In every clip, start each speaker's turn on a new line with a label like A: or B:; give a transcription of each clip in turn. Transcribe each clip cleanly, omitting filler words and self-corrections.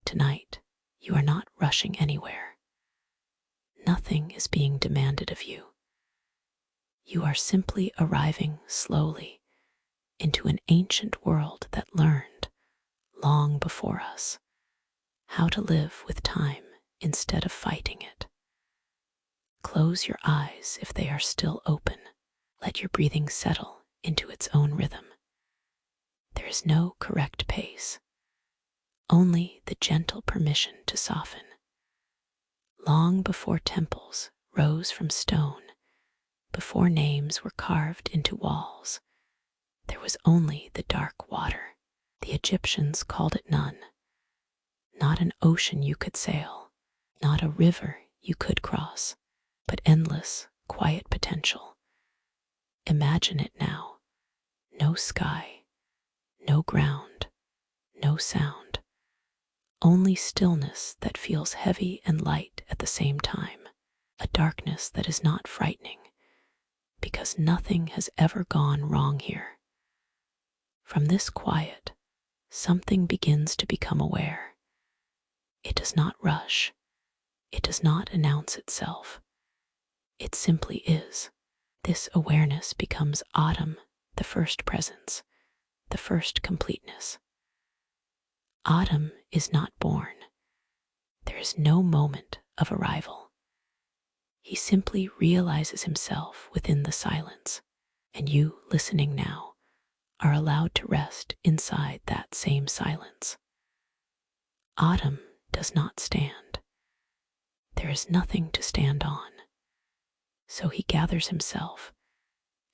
A: Tonight, you are not rushing anywhere. Nothing is being demanded of you. You are simply arriving slowly into an ancient world that learned, long before us, how to live with time instead of fighting it. Close your eyes if they are still open. Let your breathing settle into its own rhythm. There is no correct pace, only the gentle permission to soften. Long before temples rose from stone, before names were carved into walls, there was only the dark water. The Egyptians called it none. Not an ocean you could sail, not a river you could cross, but endless, quiet potential. Imagine it now. No sky, no ground, no sound. Only stillness that feels heavy and light at the same time. A darkness that is not frightening, because nothing has ever gone wrong here. From this quiet, something begins to become aware. It does not rush. It does not announce itself. It simply is. This awareness becomes autumn, the first presence, the first completeness. Autumn is not born. There is no moment of arrival. He simply realizes himself within the silence, and you, listening now, are allowed to rest inside that same silence. Autumn does not stand. There is nothing to stand on. So he gathers himself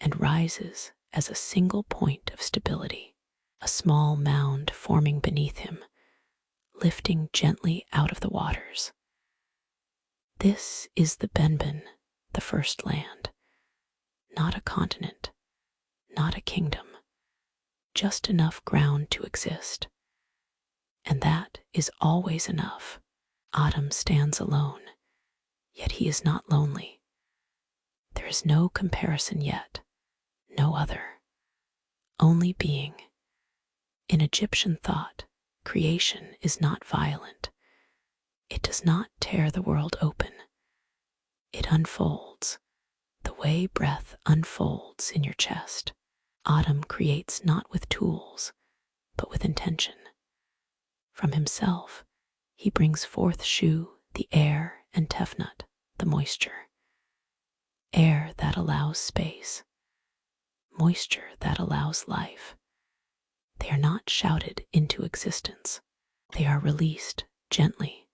A: and rises as a single point of stability, a small mound forming beneath him, lifting gently out of the waters. This is the Benben, the first land, not a continent, not a kingdom, just enough ground to exist. And that is always enough. Autumn stands alone, yet he is not lonely. There is no comparison yet, no other, only being. In Egyptian thought, creation is not violent. It does not tear the world open. It unfolds, the way breath unfolds in your chest. Autumn creates not with tools, but with intention. From himself, he brings forth Shu, the air, and Tefnut, the moisture. Air that allows space, moisture that allows life. They are not shouted into existence. They are released gently,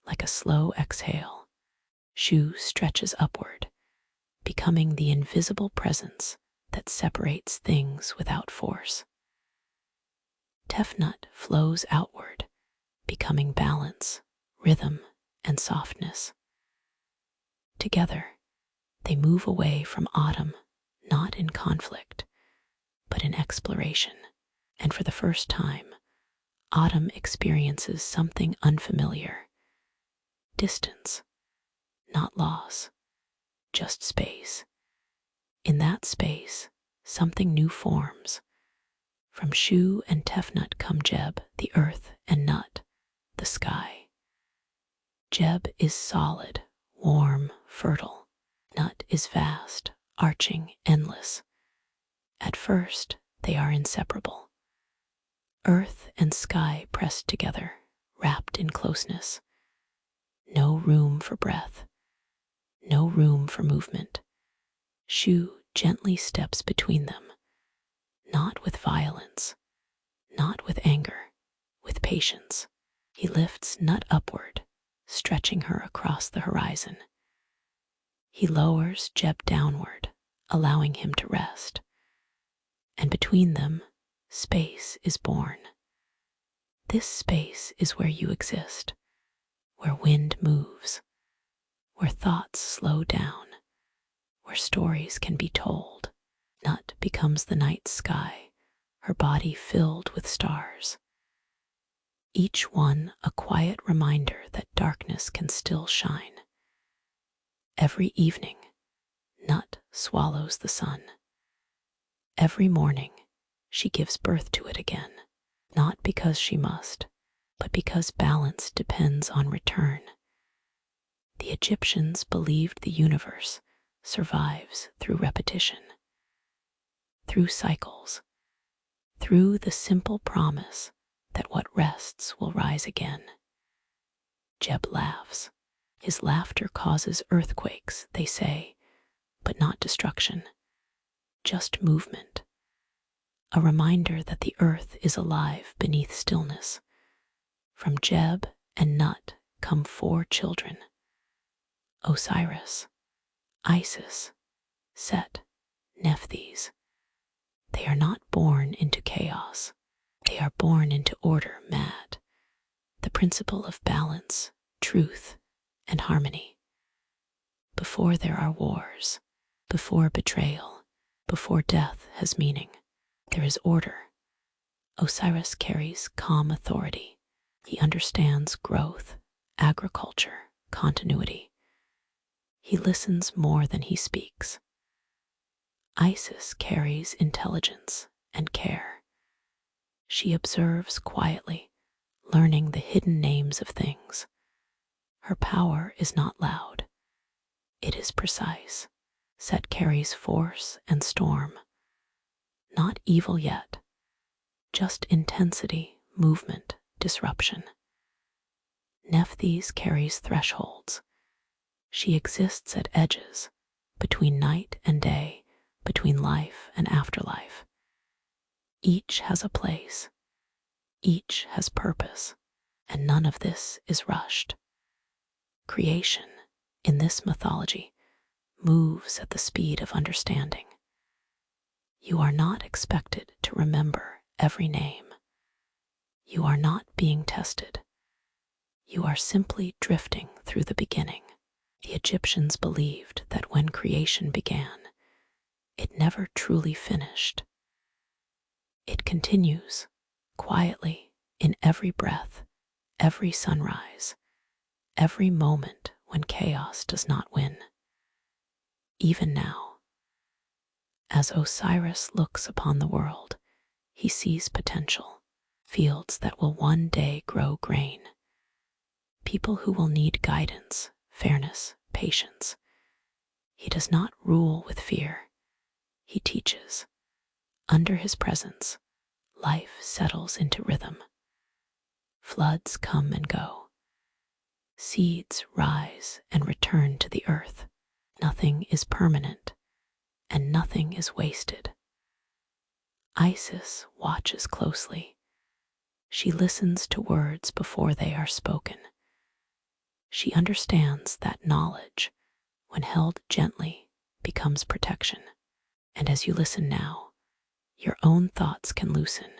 A: like a slow exhale. Shu stretches upward, becoming the invisible presence that separates things without force. Tefnut flows outward, becoming balance, rhythm, and softness. Together, they move away from autumn, not in conflict, but in exploration. And for the first time, autumn experiences something unfamiliar. Distance, not loss, just space. In that space, something new forms. From Shu and Tefnut come Jeb, the earth, and Nut, the sky. Jeb is solid, warm, fertile. Nut is vast, arching, endless. At first, they are inseparable. Earth and sky pressed together, wrapped in closeness. No room for breath, no room for movement. Shu gently steps between them, not with violence, not with anger, with patience. He lifts Nut upward, stretching her across the horizon. He lowers Jeb downward, allowing him to rest. And between them, space is born. This space is where you exist, where wind moves, where thoughts slow down, where stories can be told. Nut becomes the night sky, her body filled with stars. Each one a quiet reminder that darkness can still shine. Every evening, Nut swallows the sun. Every morning, she gives birth to it again, not because she must, but because balance depends on return. The Egyptians believed the universe survives through repetition, through cycles, through the simple promise that what rests will rise again. Jeb laughs. His laughter causes earthquakes, they say, but not destruction, just movement. A reminder that the earth is alive beneath stillness. From Jeb and Nut come 4 children: Osiris, Isis, Set, Nephthys. They are not born into chaos. They are born into order, mad, the principle of balance, truth, and harmony. Before there are wars, before betrayal, before death has meaning, there is order. Osiris carries calm authority. He understands growth, agriculture, continuity. He listens more than he speaks. Isis carries intelligence and care. She observes quietly, learning the hidden names of things. Her power is not loud. It is precise. Set carries force and storm. Not evil yet, just intensity, movement, disruption. Nephthys carries thresholds. She exists at edges, between night and day, between life and afterlife. Each has a place. Each has purpose, and none of this is rushed. Creation, in this mythology, moves at the speed of understanding. You are not expected to remember every name. You are not being tested. You are simply drifting through the beginning. The Egyptians believed that when creation began, it never truly finished. It continues, quietly, in every breath, every sunrise, every moment when chaos does not win. Even now, as Osiris looks upon the world, he sees potential, fields that will one day grow grain, people who will need guidance, fairness, patience. He does not rule with fear. He teaches. Under his presence, life settles into rhythm. Floods come and go. Seeds rise and return to the earth. Nothing is permanent, and nothing is wasted. Isis watches closely. She listens to words before they are spoken. She understands that knowledge, when held gently, becomes protection. And as you listen now, your own thoughts can loosen.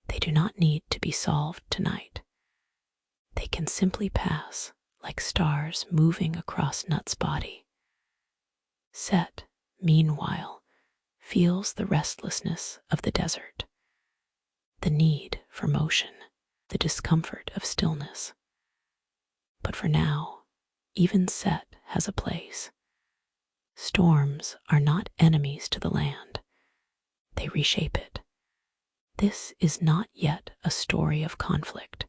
A: They do not need to be solved tonight. They can simply pass like stars moving across Nut's body. Set, meanwhile, feels the restlessness of the desert, the need for motion, the discomfort of stillness. But for now, even Set has a place. Storms are not enemies to the land. They reshape it. This is not yet a story of conflict.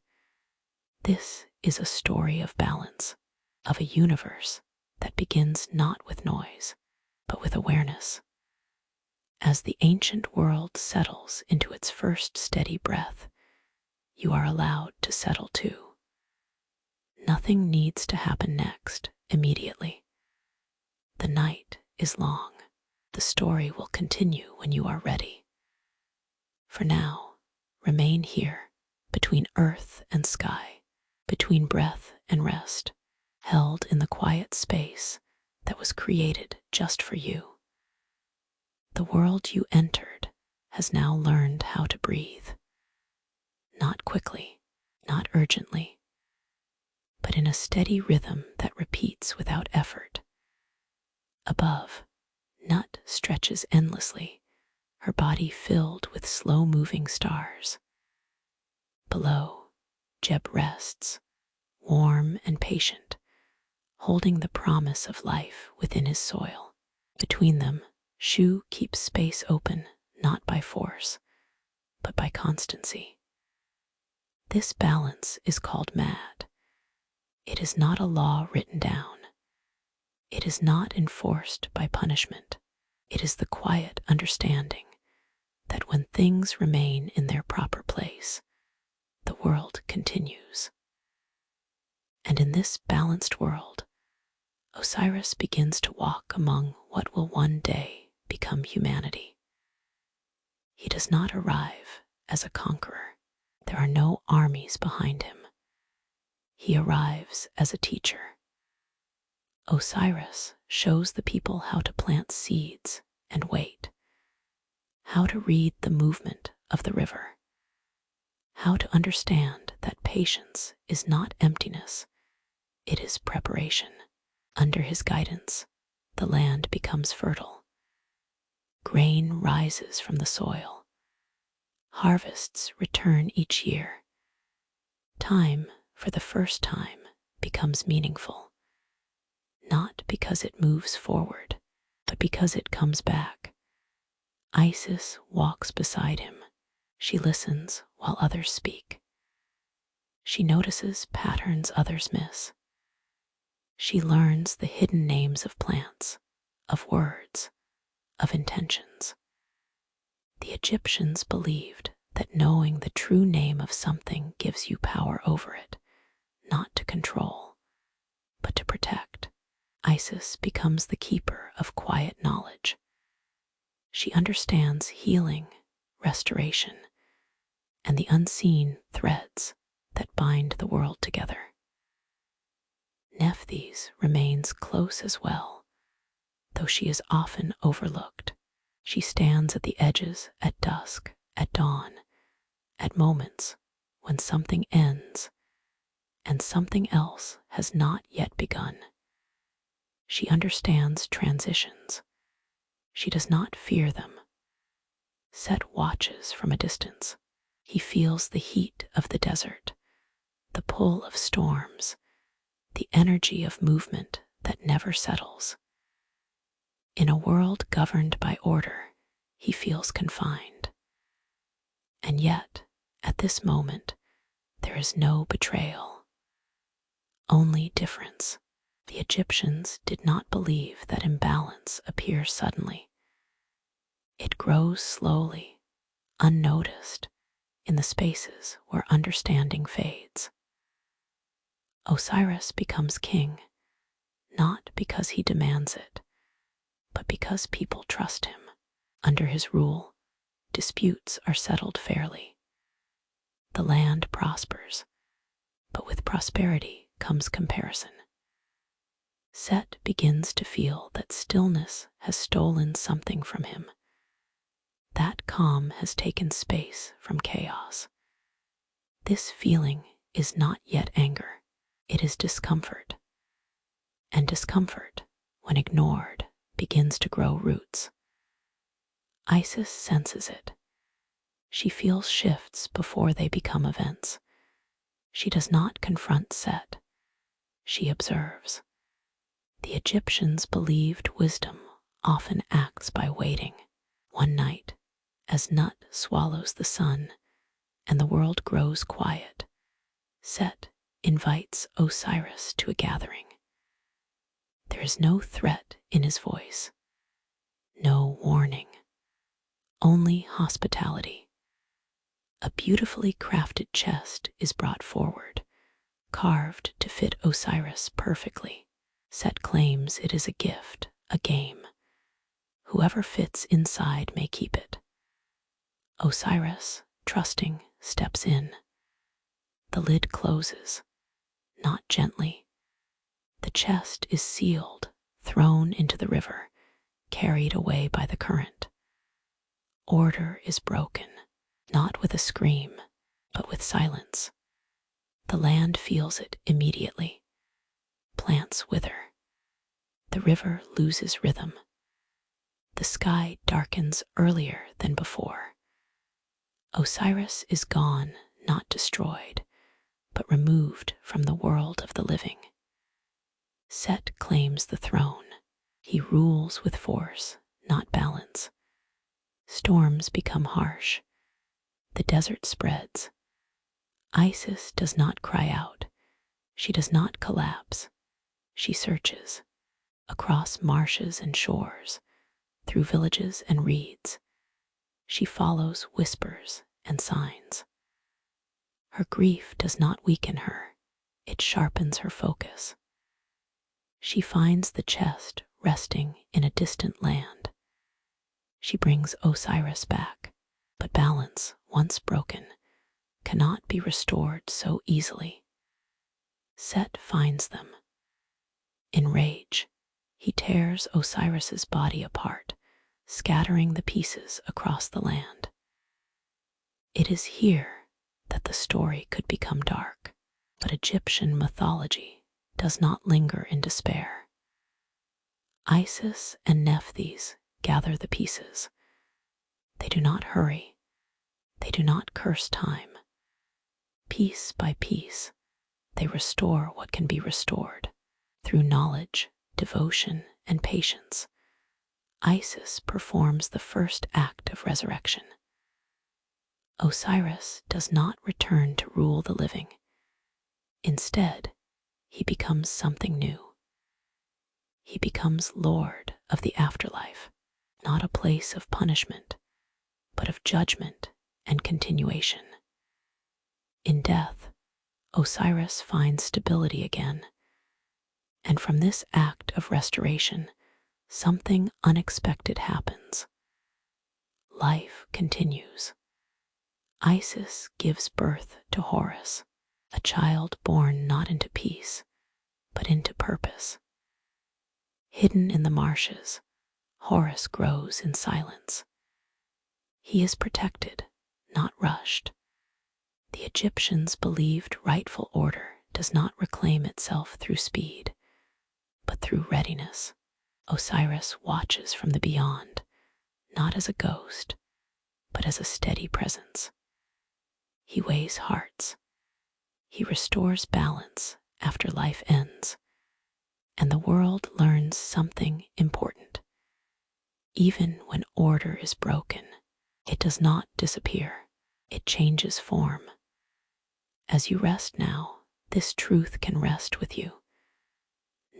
A: This is a story of balance, of a universe that begins not with noise, but with awareness. As the ancient world settles into its first steady breath, you are allowed to settle too. Nothing needs to happen next, immediately. The night is long. The story will continue when you are ready. For now, remain here, between earth and sky, between breath and rest, held in the quiet space that was created just for you. The world you entered has now learned how to breathe. Not quickly, not urgently, but in a steady rhythm that repeats without effort. Above, Nut stretches endlessly, her body filled with slow-moving stars. Below, Jeb rests, warm and patient, holding the promise of life within his soil. Between them, Shu keeps space open, not by force, but by constancy. This balance is called mad. It is not a law written down. It is not enforced by punishment. It is the quiet understanding that when things remain in their proper place, the world continues. And in this balanced world, Osiris begins to walk among what will one day become humanity. He does not arrive as a conqueror. There are no armies behind him. He arrives as a teacher. Osiris shows the people how to plant seeds and wait, how to read the movement of the river, how to understand that patience is not emptiness, it is preparation. Under his guidance, the land becomes fertile. Grain rises from the soil. Harvests return each year. Time, for the first time, becomes meaningful, not because it moves forward, but because it comes back. Isis walks beside him. She listens while others speak. She notices patterns others miss. She learns the hidden names of plants, of words, of intentions. The Egyptians believed that knowing the true name of something gives you power over it, not to control, but to protect. Isis becomes the keeper of quiet knowledge. She understands healing, restoration, and the unseen threads that bind the world together. Nephthys remains close as well, though she is often overlooked. She stands at the edges at dusk, at dawn, at moments when something ends and something else has not yet begun. She understands transitions. She does not fear them. Set watches from a distance. He feels the heat of the desert, the pull of storms, the energy of movement that never settles. In a world governed by order, he feels confined. And yet, at this moment, there is no betrayal, only difference. The Egyptians did not believe that imbalance appears suddenly. It grows slowly, unnoticed, in the spaces where understanding fades. Osiris becomes king, not because he demands it, but because people trust him. Under his rule, disputes are settled fairly. The land prospers, but with prosperity comes comparison. Set begins to feel that stillness has stolen something from him. That calm has taken space from chaos. This feeling is not yet anger. It is discomfort. And discomfort, when ignored, begins to grow roots. Isis senses it. She feels shifts before they become events. She does not confront Set. She observes. The Egyptians believed wisdom often acts by waiting. One night, as Nut swallows the sun and the world grows quiet, Set invites Osiris to a gathering. There is no threat in his voice, no warning, only hospitality. A beautifully crafted chest is brought forward, carved to fit Osiris perfectly. Set claims it is a gift, a game. Whoever fits inside may keep it. Osiris, trusting, steps in. The lid closes, not gently. The chest is sealed, thrown into the river, carried away by the current. Order is broken, not with a scream, but with silence. The land feels it immediately. Plants wither. The river loses rhythm. The sky darkens earlier than before. Osiris is gone, not destroyed, but removed from the world of the living. Set claims the throne. He rules with force, not balance. Storms become harsh. The desert spreads. Isis does not cry out. She does not collapse. She searches across marshes and shores, through villages and reeds. She follows whispers and signs. Her grief does not weaken her. It sharpens her focus. She finds the chest resting in a distant land. She brings Osiris back, but balance, once broken, cannot be restored so easily. Set finds them. In rage, he tears Osiris's body apart, scattering the pieces across the land. It is here that the story could become dark, but Egyptian mythology does not linger in despair. Isis and Nephthys gather the pieces. They do not hurry. They do not curse time. Piece by piece, they restore what can be restored. Through knowledge, devotion, and patience, Isis performs the first act of resurrection. Osiris does not return to rule the living. Instead, he becomes something new. He becomes Lord of the afterlife, not a place of punishment, but of judgment and continuation. In death, Osiris finds stability again, and from this act of restoration, something unexpected happens. Life continues. Isis gives birth to Horus, a child born not into peace, but into purpose. Hidden in the marshes, Horus grows in silence. He is protected, not rushed. The Egyptians believed rightful order does not reclaim itself through speed, but through readiness. Osiris watches from the beyond, not as a ghost, but as a steady presence. He weighs hearts. He restores balance after life ends, and the world learns something important. Even when order is broken, it does not disappear. It changes form. As you rest now, this truth can rest with you.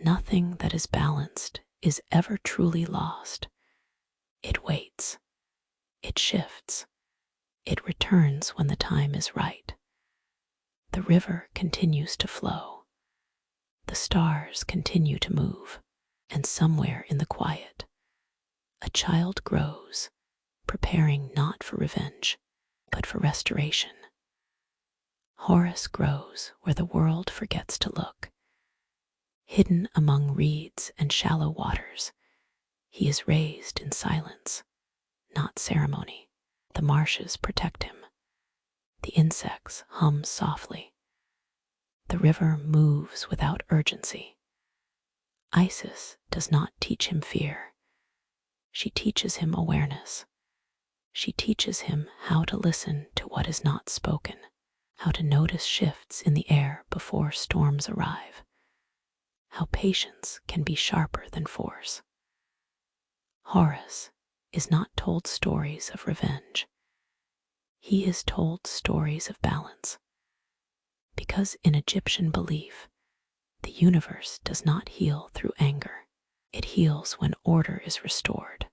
A: Nothing that is balanced is ever truly lost. It waits. It shifts. It returns when the time is right. The river continues to flow. The stars continue to move. And somewhere in the quiet, a child grows, preparing not for revenge, but for restoration. Horus grows where the world forgets to look. Hidden among reeds and shallow waters, he is raised in silence, not ceremony. The marshes protect him. The insects hum softly. The river moves without urgency. Isis does not teach him fear. She teaches him awareness. She teaches him how to listen to what is not spoken, how to notice shifts in the air before storms arrive, how patience can be sharper than force. Horus is not told stories of revenge. He is told stories of balance. Because in Egyptian belief, the universe does not heal through anger. It heals when order is restored.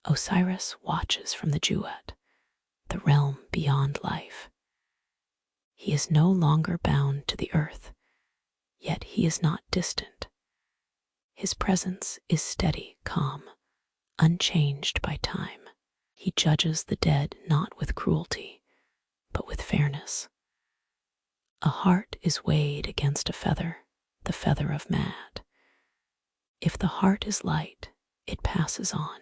A: Osiris watches from the Jewet, the realm beyond life. He is no longer bound to the earth, yet he is not distant. His presence is steady, calm, unchanged by time. He judges the dead not with cruelty, but with fairness. A heart is weighed against a feather, the feather of mad. If the heart is light, it passes on.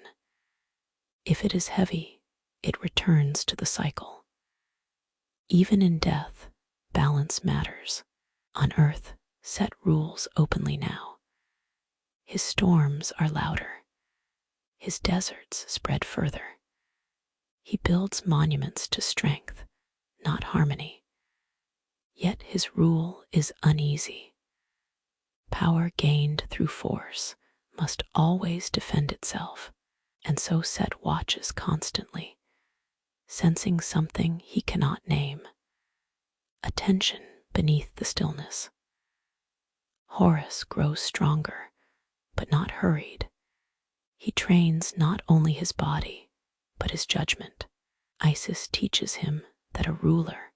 A: If it is heavy, it returns to the cycle. Even in death, balance matters. On earth, Set rules openly now. His storms are louder. His deserts spread further. He builds monuments to strength, not harmony. Yet his rule is uneasy. Power gained through force must always defend itself, and so Set watches constantly, sensing something he cannot name. a tension beneath the stillness. Horus grows stronger, but not hurried. He trains not only his body, but his judgment. Isis teaches him that a ruler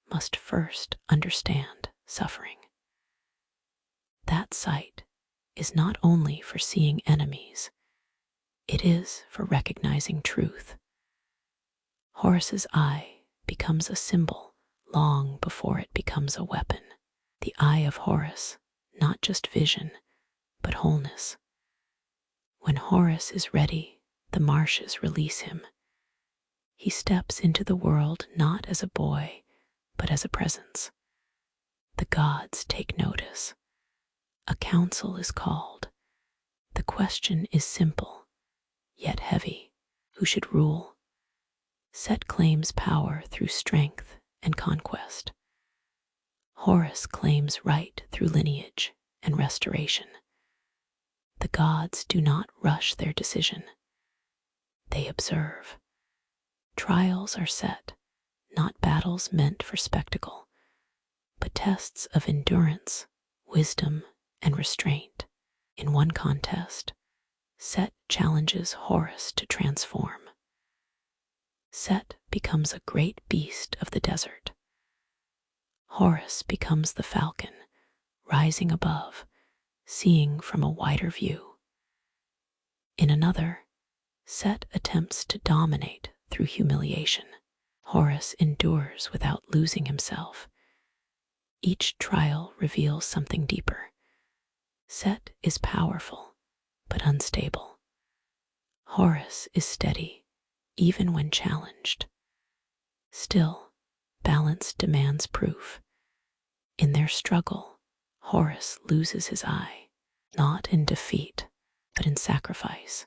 A: must first understand suffering. That sight is not only for seeing enemies, it is for recognizing truth. Horus's eye becomes a symbol long before it becomes a weapon. The eye of Horus, not just vision, but wholeness. When Horus is ready, the marshes release him. He steps into the world not as a boy, but as a presence. The gods take notice. A council is called. The question is simple, yet heavy. Who should rule? Set claims power through strength and conquest. Horus claims right through lineage and restoration. The gods do not rush their decision. They observe. Trials are set, not battles meant for spectacle, but tests of endurance, wisdom, and restraint. In one contest, Set challenges Horus to transform. Set becomes a great beast of the desert. Horus becomes the falcon, rising above, seeing from a wider view. In another, Set attempts to dominate through humiliation. Horus endures without losing himself. Each trial reveals something deeper. Set is powerful, but unstable. Horus is steady, even when challenged. Still, balance demands proof. In their struggle, Horus loses his eye, not in defeat, but in sacrifice.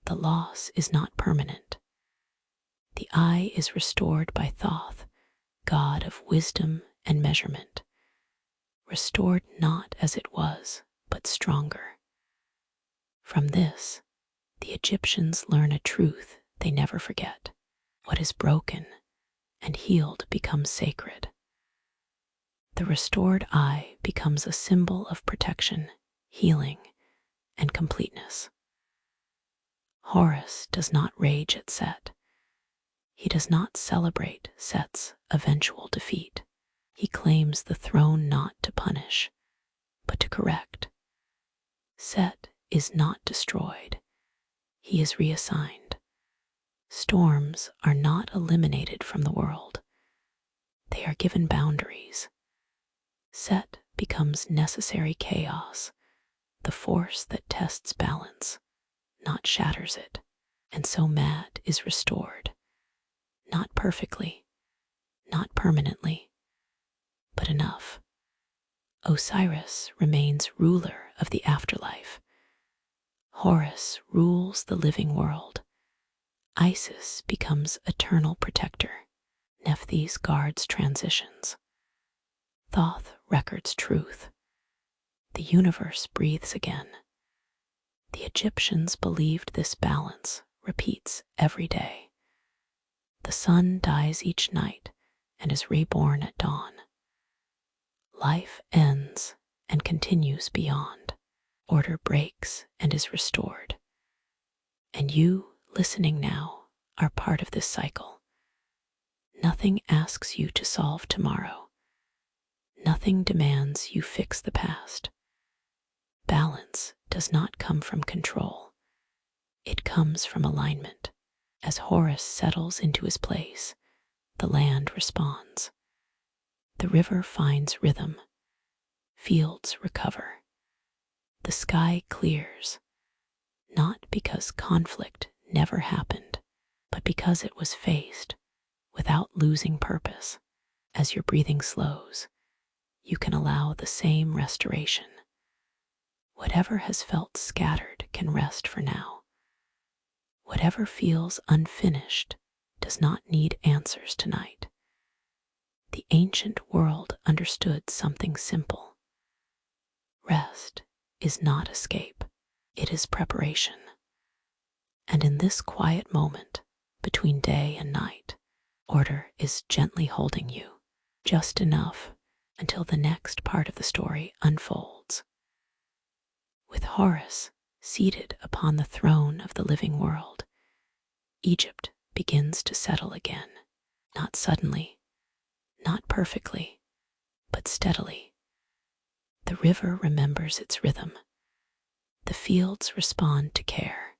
A: The loss is not permanent. The eye is restored by Thoth, god of wisdom and measurement, restored not as it was, but stronger. From this, the Egyptians learn a truth they never forget. What is broken and healed becomes sacred. The restored eye becomes a symbol of protection, healing, and completeness. Horus does not rage at Set. He does not celebrate Set's eventual defeat. He claims the throne not to punish, but to correct. Set is not destroyed. He is reassigned. Storms are not eliminated from the world. They are given boundaries. Set becomes necessary chaos, the force that tests balance, not shatters it. And so Mad is restored. Not perfectly, not permanently, but enough. Osiris remains ruler of the afterlife. Horus rules the living world. Isis becomes eternal protector. Nephthys guards transitions. Thoth records truth. The universe breathes again. The Egyptians believed this balance repeats every day. The sun dies each night and is reborn at dawn. Life ends and continues beyond. Order breaks and is restored. And you, listening now, are part of this cycle. Nothing asks you to solve tomorrow. Nothing demands you fix the past. Balance does not come from control. It comes from alignment. As Horus settles into his place, the land responds. The river finds rhythm. Fields recover. The sky clears, not because conflict never happened, but because it was faced without losing purpose. As your breathing slows, you can allow the same restoration. Whatever has felt scattered can rest for now. Whatever feels unfinished does not need answers tonight. The ancient world understood something simple. Rest is not escape, it is preparation. And in this quiet moment, between day and night, order is gently holding you. just enough until the next part of the story unfolds. With Horus seated upon the throne of the living world, Egypt begins to settle again, not suddenly, not perfectly, but steadily. The river remembers its rhythm. The fields respond to care.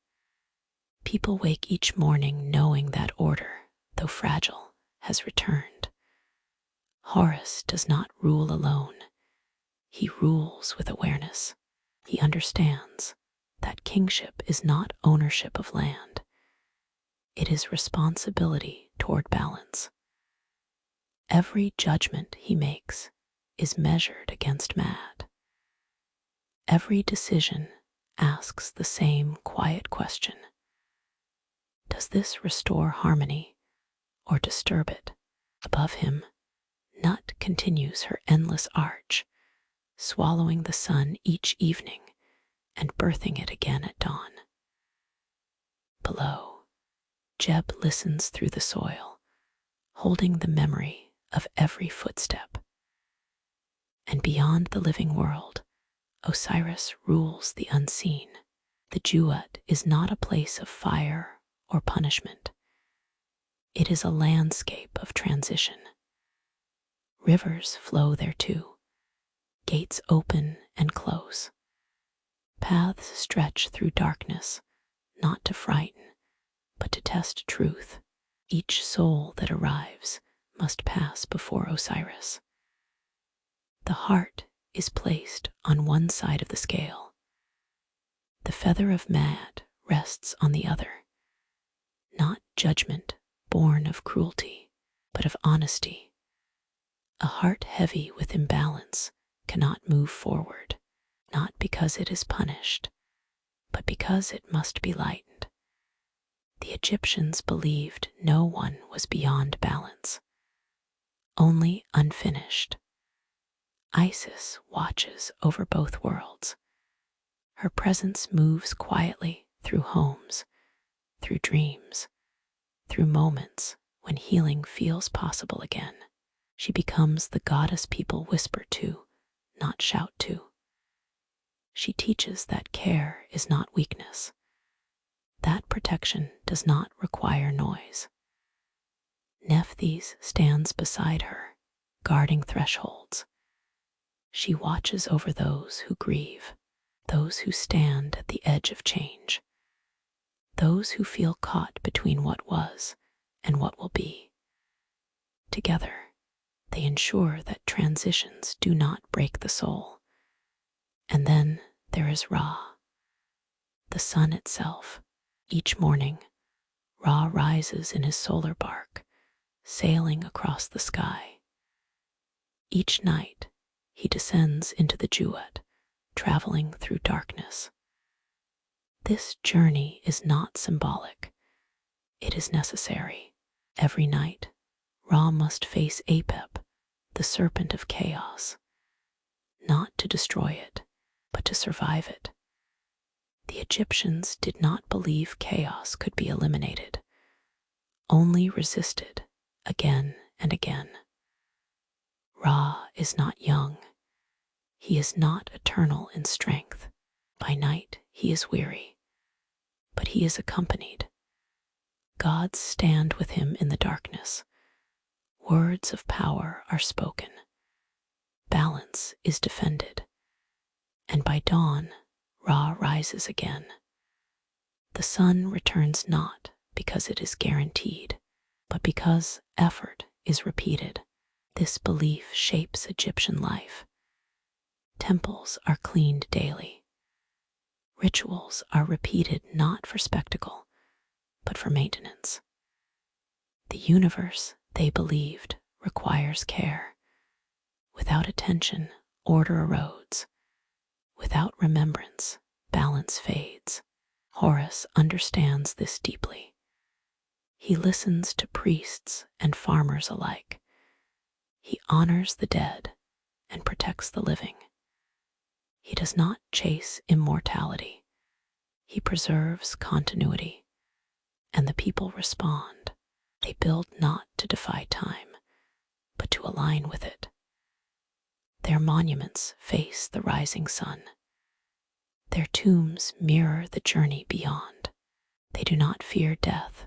A: People wake each morning knowing that order, though fragile, has returned. Horus does not rule alone. He rules with awareness. He understands that kingship is not ownership of land. It is responsibility toward balance. Every judgment he makes is measured against Mad. Every decision asks the same quiet question. Does this restore harmony or disturb it? Above him, Nut continues her endless arch, swallowing the sun each evening and birthing it again at dawn. Below, Jeb listens through the soil, holding the memory of every footstep. And beyond the living world, Osiris rules the unseen. The Jewett is not a place of fire or punishment. It is a landscape of transition. Rivers flow there too. Gates open and close. Paths stretch through darkness, not to frighten, but to test truth. Each soul that arrives must pass before Osiris. The heart is placed on one side of the scale. The feather of Mad rests on the other. Not judgment born of cruelty, but of honesty. A heart heavy with imbalance cannot move forward, not because it is punished, but because it must be lightened. The Egyptians believed no one was beyond balance, only unfinished. Isis watches over both worlds. Her presence moves quietly through homes, through dreams, through moments when healing feels possible again. She becomes the goddess people whisper to, not shout to. She teaches that care is not weakness, that protection does not require noise. Nephthys stands beside her, guarding thresholds. She watches over those who grieve, those who stand at the edge of change, those who feel caught between what was and what will be. Together, they ensure that transitions do not break the soul. And then there is Ra, the sun itself. Each morning, Ra rises in his solar bark, sailing across the sky. Each night, he descends into the Jewett, traveling through darkness. This journey is not symbolic. It is necessary. Every night, Ra must face Apep, the serpent of chaos, not to destroy it, but to survive it. The Egyptians did not believe chaos could be eliminated, only resisted again and again. Ra is not young. He is not eternal in strength. By night he is weary, but he is accompanied. Gods stand with him in the darkness. Words of power are spoken. Balance is defended. And by dawn, Ra rises again. The sun returns not because it is guaranteed, but because effort is repeated. This belief shapes Egyptian life. Temples are cleaned daily. Rituals are repeated not for spectacle, but for maintenance. The universe, they believed, requires care. Without attention, order erodes. Without remembrance, balance fades. Horus understands this deeply. He listens to priests and farmers alike. He honors the dead and protects the living. He does not chase immortality. He preserves continuity. And the people respond. They build not to defy time. but to align with it. Their monuments face the rising sun. Their tombs mirror the journey beyond. They do not fear death.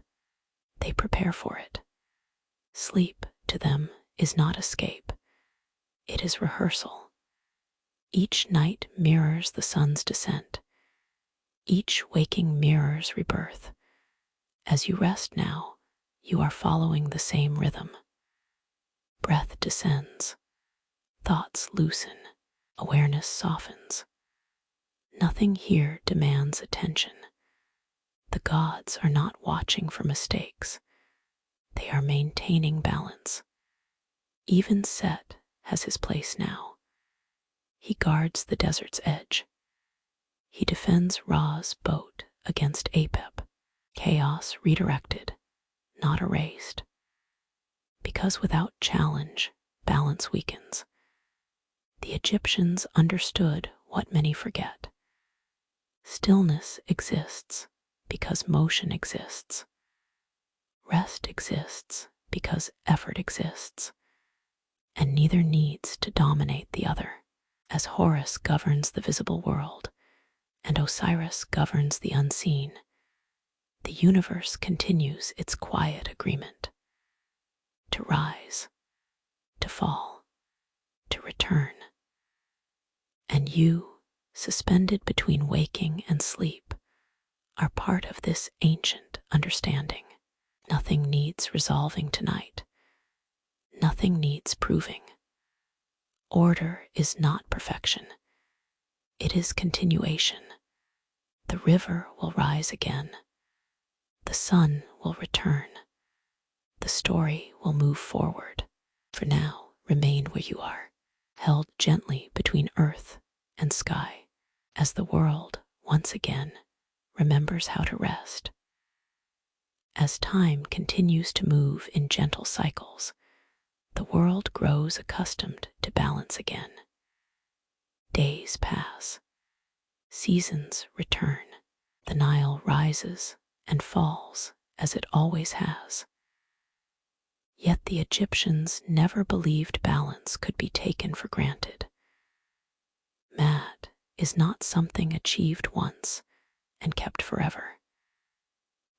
A: They prepare for it. Sleep, to them, is not escape. It is rehearsal. Each night mirrors the sun's descent. Each waking mirrors rebirth. As you rest now, you are following the same rhythm. Breath descends. Thoughts loosen. Awareness softens. Nothing here demands attention. The gods are not watching for mistakes. They are maintaining balance. Even Set has his place now. He guards the desert's edge. He defends Ra's boat against Apep. Chaos redirected, not erased. Because without challenge, balance weakens. The Egyptians understood what many forget. Stillness exists because motion exists. Rest exists because effort exists. And neither needs to dominate the other. As Horus governs the visible world, and Osiris governs the unseen, the universe continues its quiet agreement. To rise, to fall, to return. And you, suspended between waking and sleep, are part of this ancient understanding. Nothing needs resolving tonight. Nothing needs proving. Order is not perfection. It is continuation. The river will rise again. The sun will return. The story will move forward. For now, remain where you are, held gently between earth and sky, as the world, once again, remembers how to rest. As time continues to move in gentle cycles, the world grows accustomed to balance again. Days pass. Seasons return. The Nile rises and falls as it always has. Yet the Egyptians never believed balance could be taken for granted. Mad is not something achieved once and kept forever.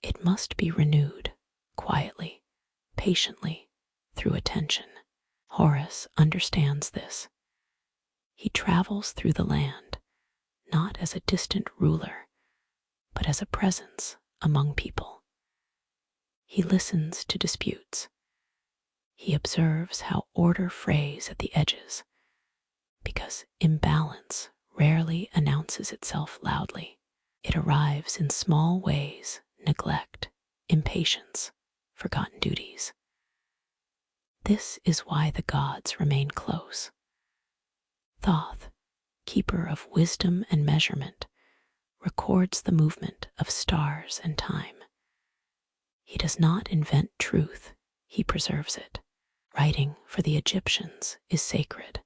A: It must be renewed quietly, patiently, through attention. Horus understands this. He travels through the land, not as a distant ruler, but as a presence among people. He listens to disputes. He observes how order frays at the edges, because imbalance rarely announces itself loudly. It arrives in small ways: neglect, impatience, forgotten duties. This is why the gods remain close. Thoth, keeper of wisdom and measurement, records the movement of stars and time. He does not invent truth, he preserves it. Writing for the Egyptians is sacred.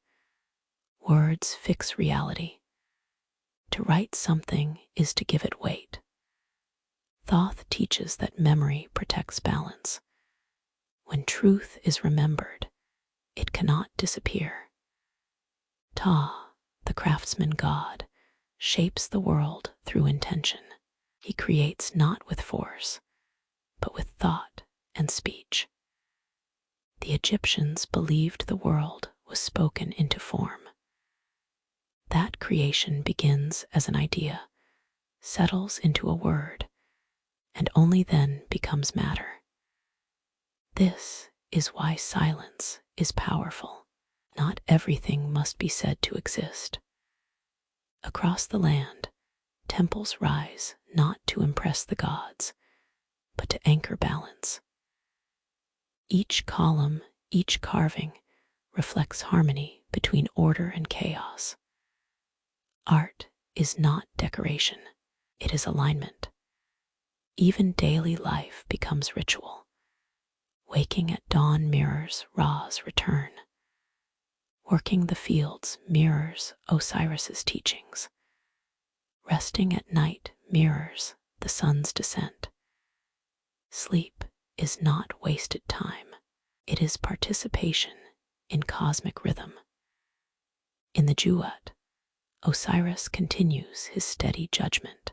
A: Words fix reality. To write something is to give it weight. Thoth teaches that memory protects balance. When truth is remembered, it cannot disappear. Ta, the craftsman god, shapes the world through intention. He creates not with force, but with thought and speech. The Egyptians believed the world was spoken into form. That creation begins as an idea, settles into a word, and only then becomes matter. This is why silence is powerful. Not everything must be said to exist. Across the land, temples rise not to impress the gods, but to anchor balance. Each column, each carving, reflects harmony between order and chaos. Art is not decoration, it is alignment. Even daily life becomes ritual. Waking at dawn mirrors Ra's return. Working the fields mirrors Osiris's teachings. Resting at night mirrors the sun's descent. Sleep is not wasted time. It is participation in cosmic rhythm. In the Duat, Osiris continues his steady judgment.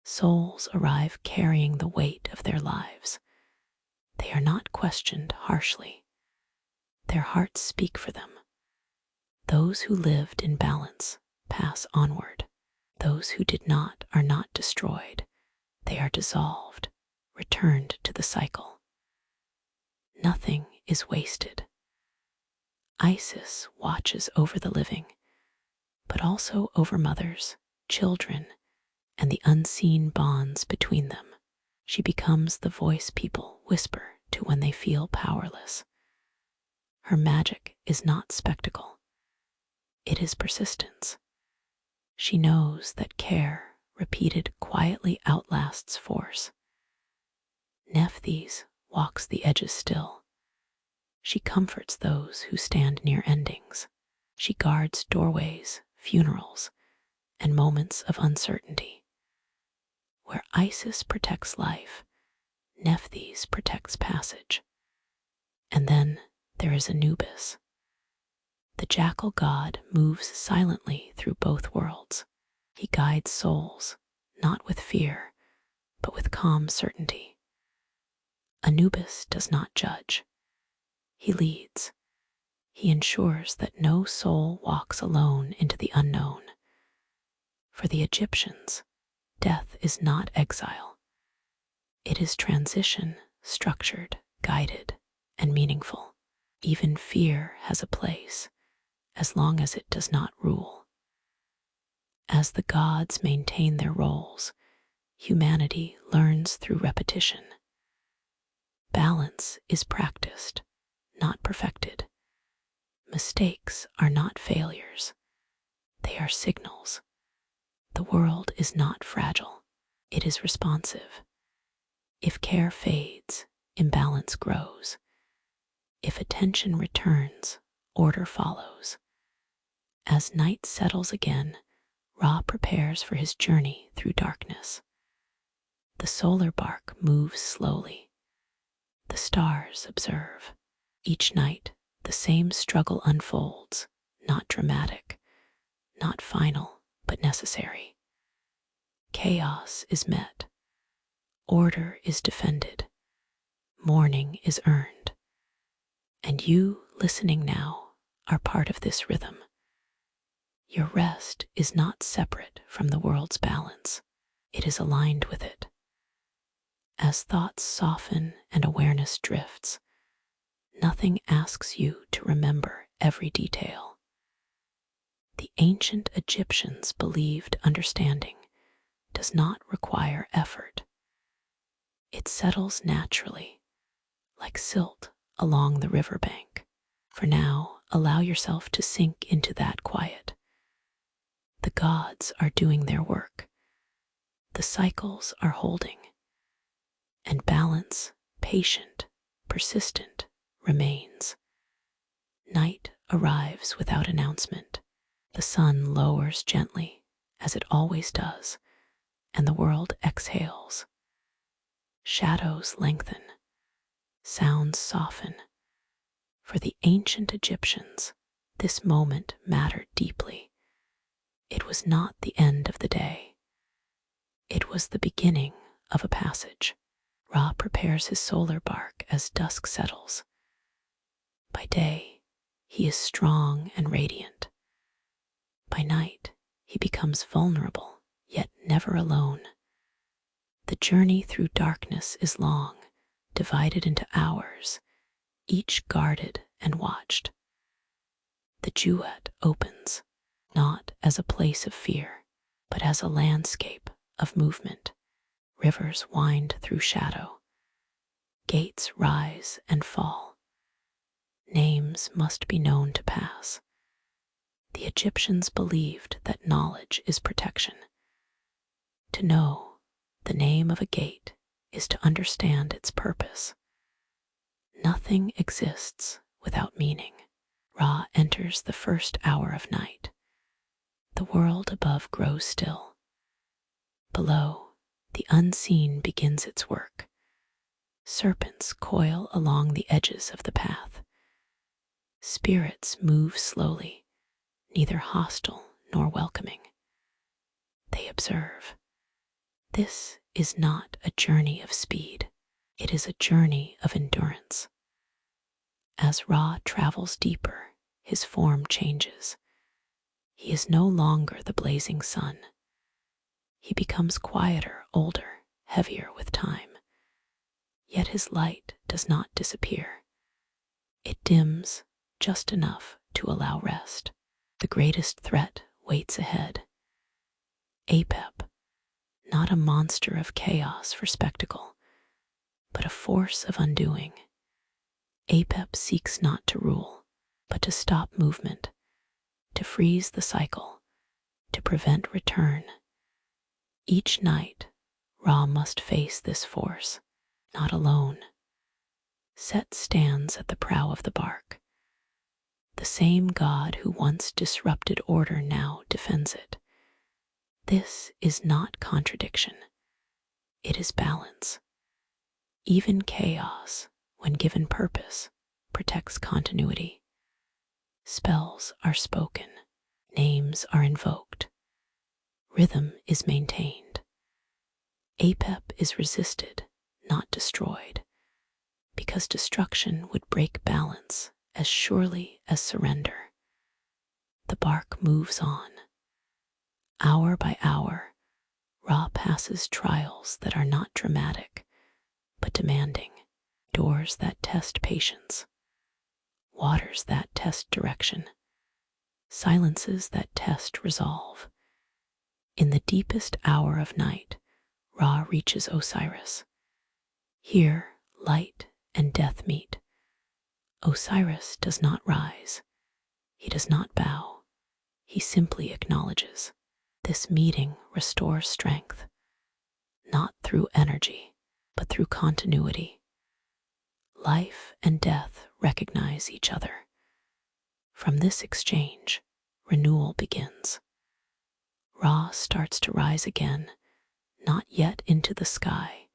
A: Souls arrive carrying the weight of their lives. They are not questioned harshly. Their hearts speak for them. Those who lived in balance pass onward. Those who did not are not destroyed. They are dissolved, returned to the cycle. Nothing is wasted. Isis watches over the living, but also over mothers, children, and the unseen bonds between them. She becomes the voice people whisper to when they feel powerless. Her magic is not spectacle. It is persistence. She knows that care, repeated quietly, outlasts force. Nephthys walks the edges still. She comforts those who stand near endings. She guards doorways, funerals, and moments of uncertainty. Where Isis protects life, Nephthys protects passage. And then there is Anubis. The jackal god moves silently through both worlds. He guides souls, not with fear, but with calm certainty. Anubis does not judge. He leads. He ensures that no soul walks alone into the unknown. For the Egyptians, death is not exile. It is transition, structured, guided, and meaningful. Even fear has a place, as long as it does not rule. As the gods maintain their roles, humanity learns through repetition. Balance is practiced, not perfected. Mistakes are not failures. They are signals. The world is not fragile. It is responsive. If care fades, imbalance grows. If attention returns, order follows. As night settles again, Ra prepares for his journey through darkness. The solar bark moves slowly. The stars observe. Each night, the same struggle unfolds, not dramatic, not final, but necessary. Chaos is met. Order is defended. Mourning is earned. And you, listening now, are part of this rhythm. Your rest is not separate from the world's balance. It is aligned with it. As thoughts soften and awareness drifts, nothing asks you to remember every detail. The ancient Egyptians believed understanding does not require effort. It settles naturally, like silt along the riverbank. For now, allow yourself to sink into that quiet. The gods are doing their work. The cycles are holding. And balance, patient, persistent, remains. Night arrives without announcement. The sun lowers gently, as it always does, and the world exhales. Shadows lengthen. Sounds soften. For the ancient Egyptians, this moment mattered deeply. It was not the end of the day. It was the beginning of a passage. Ra prepares his solar bark as dusk settles. By day, he is strong and radiant. By night, he becomes vulnerable, yet never alone. The journey through darkness is long, divided into hours, each guarded and watched. The Duat opens, not as a place of fear, but as a landscape of movement. Rivers wind through shadow. Gates rise and fall. Names must be known to pass. The Egyptians believed that knowledge is protection. To know the name of a gate is to understand its purpose. Nothing exists without meaning. Ra enters the first hour of night. The world above grows still. Below, the unseen begins its work. Serpents coil along the edges of the path. Spirits move slowly, neither hostile nor welcoming. They observe. This is not a journey of speed. It is a journey of endurance. As Ra travels deeper, his form changes. He is no longer the blazing sun. He becomes quieter, older, heavier with time. Yet his light does not disappear. It dims just enough to allow rest. The greatest threat waits ahead. Apep, not a monster of chaos for spectacle, but a force of undoing. Apep seeks not to rule, but to stop movement, to freeze the cycle, to prevent return. Each night, Ra must face this force, not alone. Set stands at the prow of the bark. The same God who once disrupted order now defends it. This is not contradiction. It is balance. Even chaos, when given purpose, protects continuity. Spells are spoken, names are invoked, rhythm is maintained. Apep is resisted, not destroyed, because destruction would break balance as surely as surrender. The bark moves on. Hour by hour, Ra passes trials that are not dramatic, but demanding. Doors that test patience, waters that test direction, silences that test resolve. In the deepest hour of night, Ra reaches Osiris. Here, light and death meet. Osiris does not rise. He does not bow. He simply acknowledges. This meeting restores strength, not through energy, but through continuity. Life and death recognize each other. From this exchange, renewal begins. Ra starts to rise again, not yet into the sky,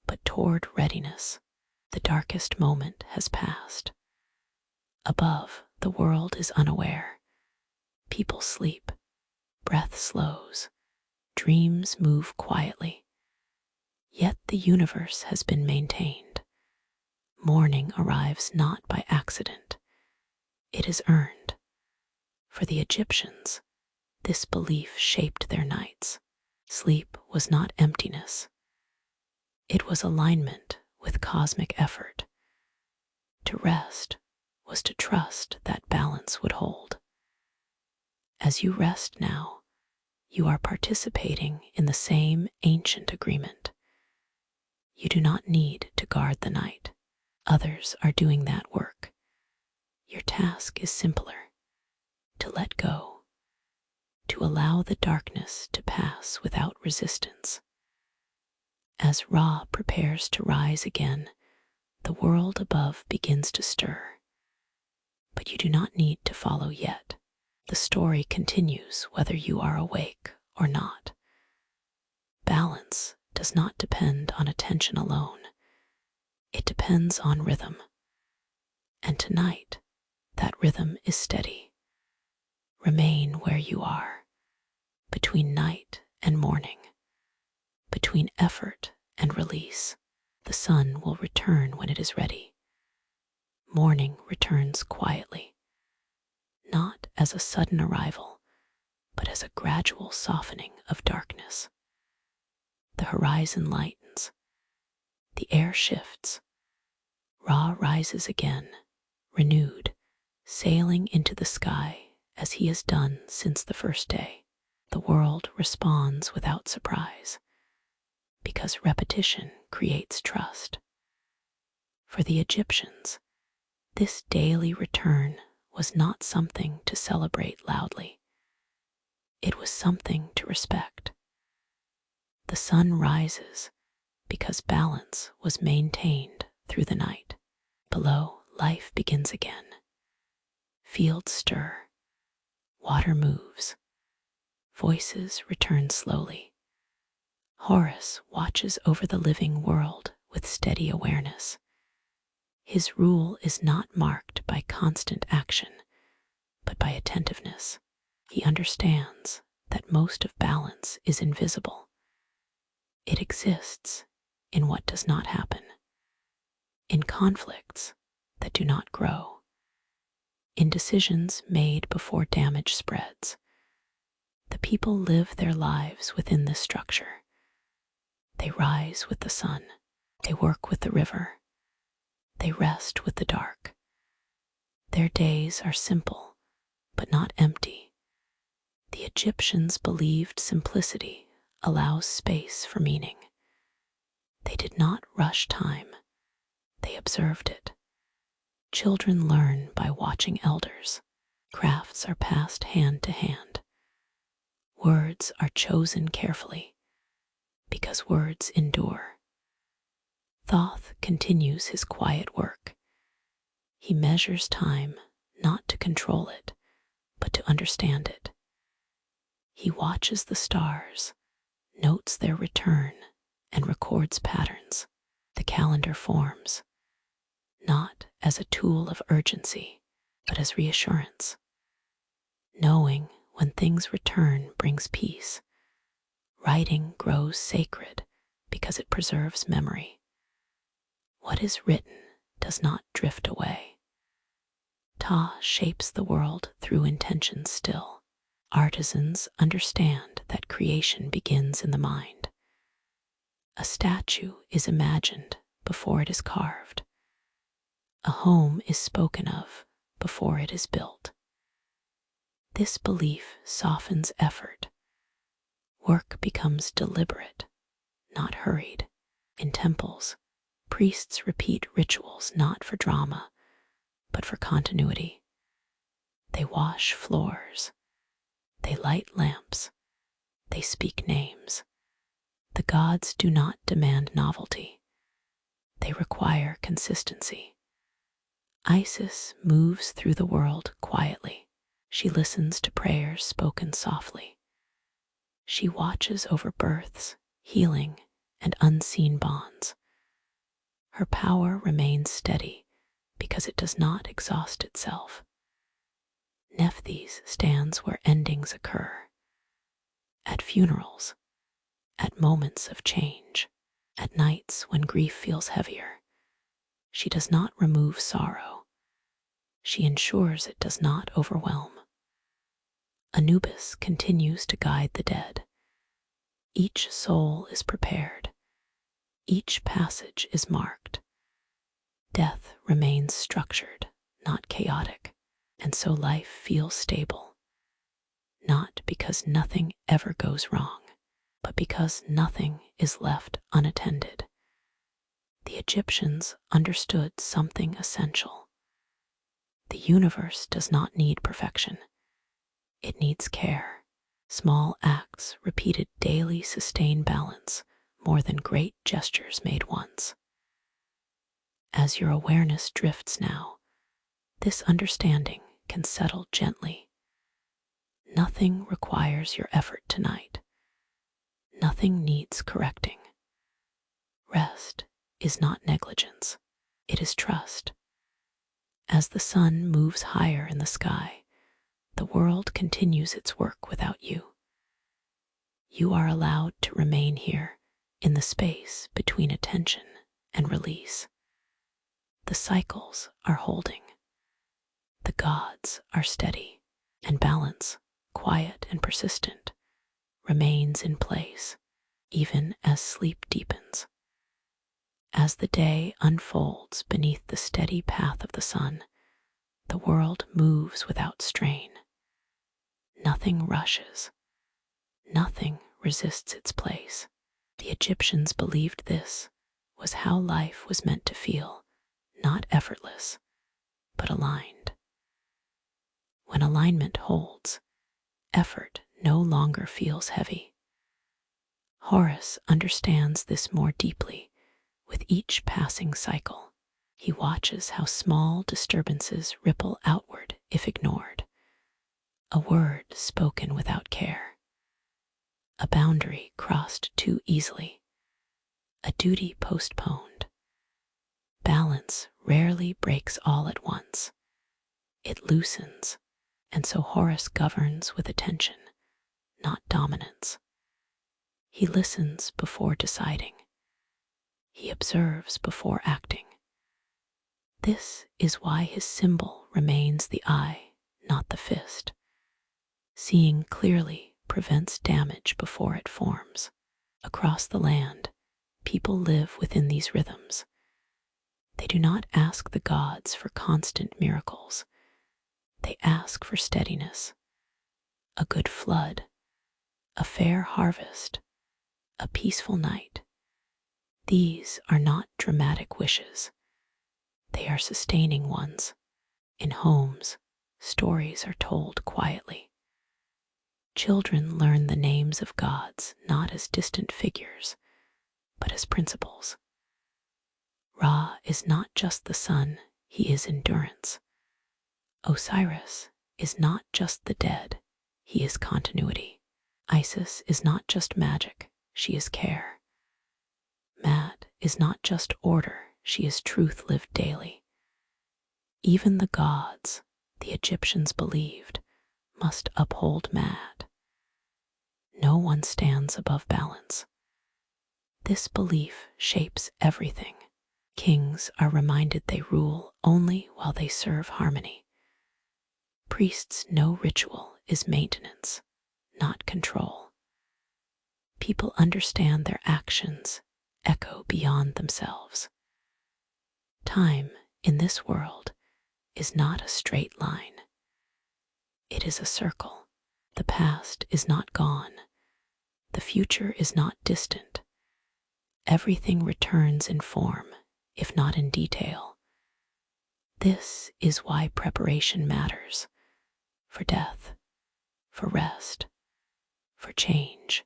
A: but toward readiness. The darkest moment has passed. Above, the world is unaware. People sleep, breath slows, dreams move quietly. Yet the universe has been maintained. Morning arrives not by accident. It is earned. For the Egyptians, this belief shaped their nights. Sleep was not emptiness. It was alignment with cosmic effort. To rest was to trust that balance would hold. As you rest now, you are participating in the same ancient agreement. You do not need to guard the night. Others are doing that work. Your task is simpler: to let go, to allow the darkness to pass without resistance. As Ra prepares to rise again, the world above begins to stir. But you do not need to follow yet. The story continues whether you are awake or not. Balance does not depend on attention alone. It depends on rhythm. And tonight, that rhythm is steady. Remain where you are, between night and morning, between effort and release. The sun will return when it is ready. Morning returns quietly, not as a sudden arrival, but as a gradual softening of darkness. The horizon lightens. The air shifts. Ra rises again, renewed, sailing into the sky as he has done since the first day. The world responds without surprise, because repetition creates trust. For the Egyptians, this daily return was not something to celebrate loudly. It was something to respect. The sun rises because balance was maintained through the night. Below, life begins again. Fields stir, water moves, voices return slowly. Horus watches over the living world with steady awareness. His rule is not marked by constant action, but by attentiveness. He understands that most of balance is invisible. It exists in what does not happen, in conflicts that do not grow, in decisions made before damage spreads. The people live their lives within this structure. They rise with the sun, they work with the river, they rest with the dark. Their days are simple, but not empty. The Egyptians believed simplicity allows space for meaning. They did not rush time, they observed it. Children learn by watching elders. Crafts are passed hand to hand. Words are chosen carefully, because words endure. Thoth continues his quiet work. He measures time not to control it, but to understand it. He watches the stars, notes their return, and records patterns. The calendar forms, not as a tool of urgency, but as reassurance. Knowing when things return brings peace. Writing grows sacred because it preserves memory. What is written does not drift away. Ta shapes the world through intention still. Artisans understand that creation begins in the mind. A statue is imagined before it is carved. A home is spoken of before it is built. This belief softens effort. Work becomes deliberate, not hurried. In temples, priests repeat rituals not for drama, but for continuity. They wash floors, they light lamps, they speak names. The gods do not demand novelty, they require consistency. Isis moves through the world quietly. She listens to prayers spoken softly. She watches over births, healing, and unseen bonds. Her power remains steady because it does not exhaust itself. Nephthys stands where endings occur. At funerals, at moments of change, at nights when grief feels heavier. She does not remove sorrow. She ensures it does not overwhelm. Anubis continues to guide the dead. Each soul is prepared. Each passage is marked. Death remains structured, not chaotic, and so life feels stable. Not because nothing ever goes wrong, but because nothing is left unattended. The Egyptians understood something essential. The universe does not need perfection. It needs care. Small acts repeated daily sustain balance more than great gestures made once. As your awareness drifts now, this understanding can settle gently. Nothing requires your effort tonight. Nothing needs correcting. Rest is not negligence. It is trust. As the sun moves higher in the sky, the world continues its work without you. You are allowed to remain here in the space between attention and release. The cycles are holding. The gods are steady, and balance, quiet and persistent, remains in place, even as sleep deepens. As the day unfolds beneath the steady path of the sun, the world moves without strain. Nothing rushes. Nothing resists its place. The Egyptians believed this was how life was meant to feel, not effortless, but aligned. When alignment holds, effort no longer feels heavy. Horus understands this more deeply with each passing cycle. He watches how small disturbances ripple outward if ignored. A word spoken without care. A boundary crossed too easily. A duty postponed. Balance rarely breaks all at once. It loosens, and so Horus governs with attention, not dominance. He listens before deciding. He observes before acting. This is why his symbol remains the eye, not the fist. Seeing clearly prevents damage before it forms. Across the land, people live within these rhythms. They do not ask the gods for constant miracles. They ask for steadiness, a good flood, a fair harvest, a peaceful night. These are not dramatic wishes. They are sustaining ones. In homes, stories are told quietly. Children learn the names of gods not as distant figures, but as principles. Ra is not just the sun, he is endurance. Osiris is not just the dead, he is continuity. Isis is not just magic, she is care. Mad is not just order, she is truth lived daily. Even the gods, the Egyptians believed, must uphold Mad. No one stands above balance. This belief shapes everything. Kings are reminded they rule only while they serve harmony. Priests know ritual is maintenance, not control. People understand their actions echo beyond themselves. Time in this world is not a straight line. It is a circle. The past is not gone. The future is not distant. Everything returns in form, if not in detail. This is why preparation matters. For death, for rest, for change.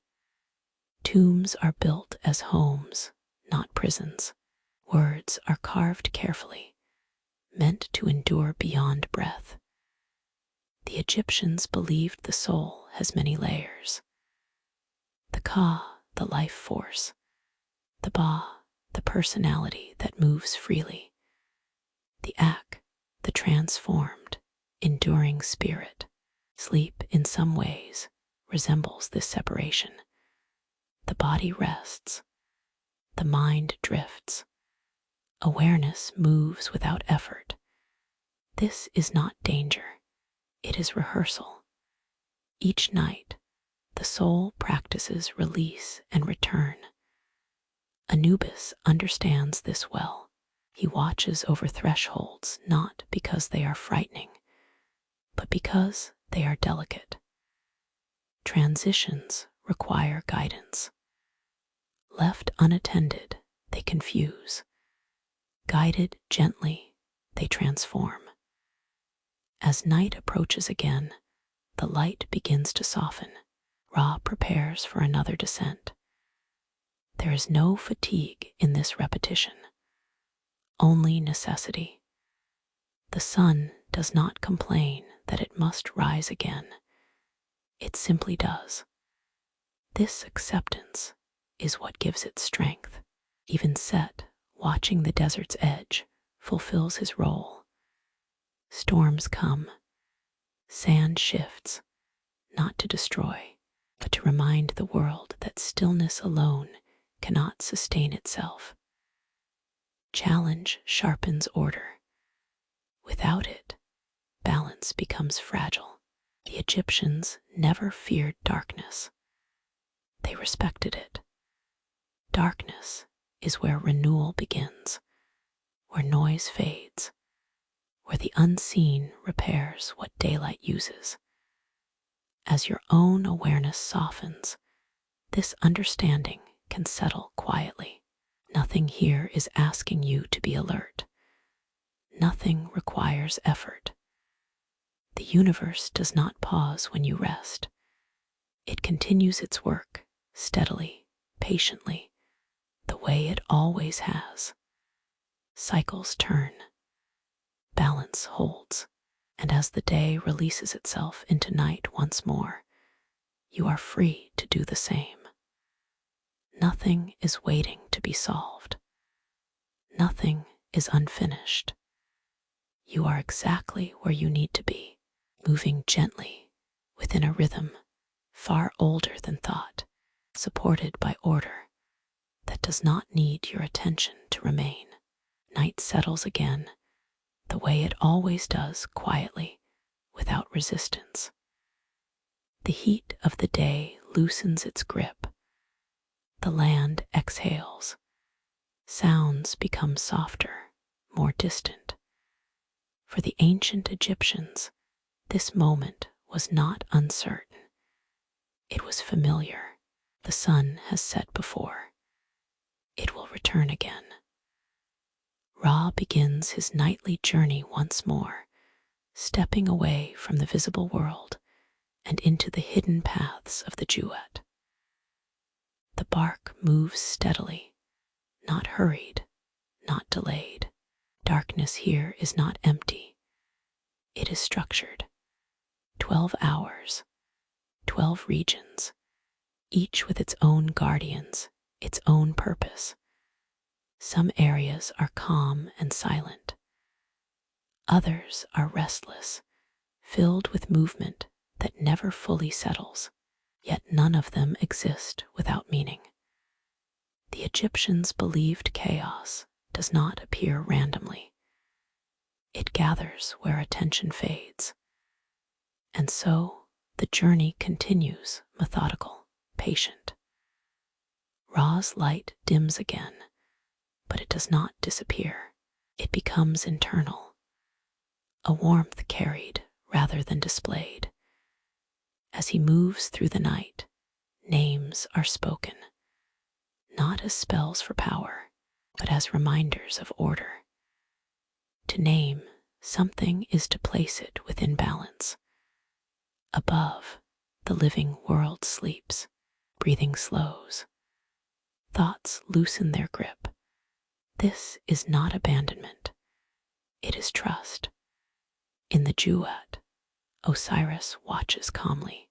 A: Tombs are built as homes, not prisons. Words are carved carefully, meant to endure beyond breath. The Egyptians believed the soul has many layers. The Ka, the life force. The Ba, the personality that moves freely. The Ak, the transformed, enduring spirit. Sleep, in some ways, resembles this separation. The body rests. The mind drifts. Awareness moves without effort. This is not danger. It is rehearsal. Each night, the soul practices release and return. Anubis understands this well. He watches over thresholds not because they are frightening, but because they are delicate. Transitions require guidance. Left unattended, they confuse. Guided gently, they transform. As night approaches again, the light begins to soften. Ra prepares for another descent. There is no fatigue in this repetition, only necessity. The sun does not complain that it must rise again. It simply does. This acceptance is what gives it strength. Even Set, watching the desert's edge, fulfills his role. Storms come. Sand shifts, not to destroy, but to remind the world that stillness alone cannot sustain itself. Challenge sharpens order. Without it, balance becomes fragile. The Egyptians never feared darkness. They respected it. Darkness is where renewal begins, where noise fades, where the unseen repairs what daylight uses. As your own awareness softens, this understanding can settle quietly. Nothing here is asking you to be alert. Nothing requires effort. The universe does not pause when you rest. It continues its work, steadily, patiently, the way it always has. Cycles turn. Balance holds. And as the day releases itself into night once more, you are free to do the same. Nothing is waiting to be solved. Nothing is unfinished. You are exactly where you need to be, moving gently within a rhythm far older than thought, supported by order that does not need your attention to remain. Night settles again, the way it always does, quietly, without resistance. The heat of the day loosens its grip. The land exhales. Sounds become softer, more distant. For the ancient Egyptians, this moment was not uncertain. It was familiar. The sun has set before. It will return again. Ra begins his nightly journey once more, stepping away from the visible world and into the hidden paths of the Jewett. The bark moves steadily, not hurried, not delayed. Darkness here is not empty. It is structured. 12 hours, 12 regions, each with its own guardians, its own purpose. Some areas are calm and silent. Others are restless, filled with movement that never fully settles, yet none of them exist without meaning. The Egyptians believed chaos does not appear randomly. It gathers where attention fades. And so the journey continues, methodical, patient. Ra's light dims again, but it does not disappear. It becomes internal, a warmth carried rather than displayed. As he moves through the night, names are spoken, not as spells for power, but as reminders of order. To name something is to place it within balance. Above, the living world sleeps, breathing slows. Thoughts loosen their grip. This is not abandonment. It is trust. In the Jewett, Osiris watches calmly.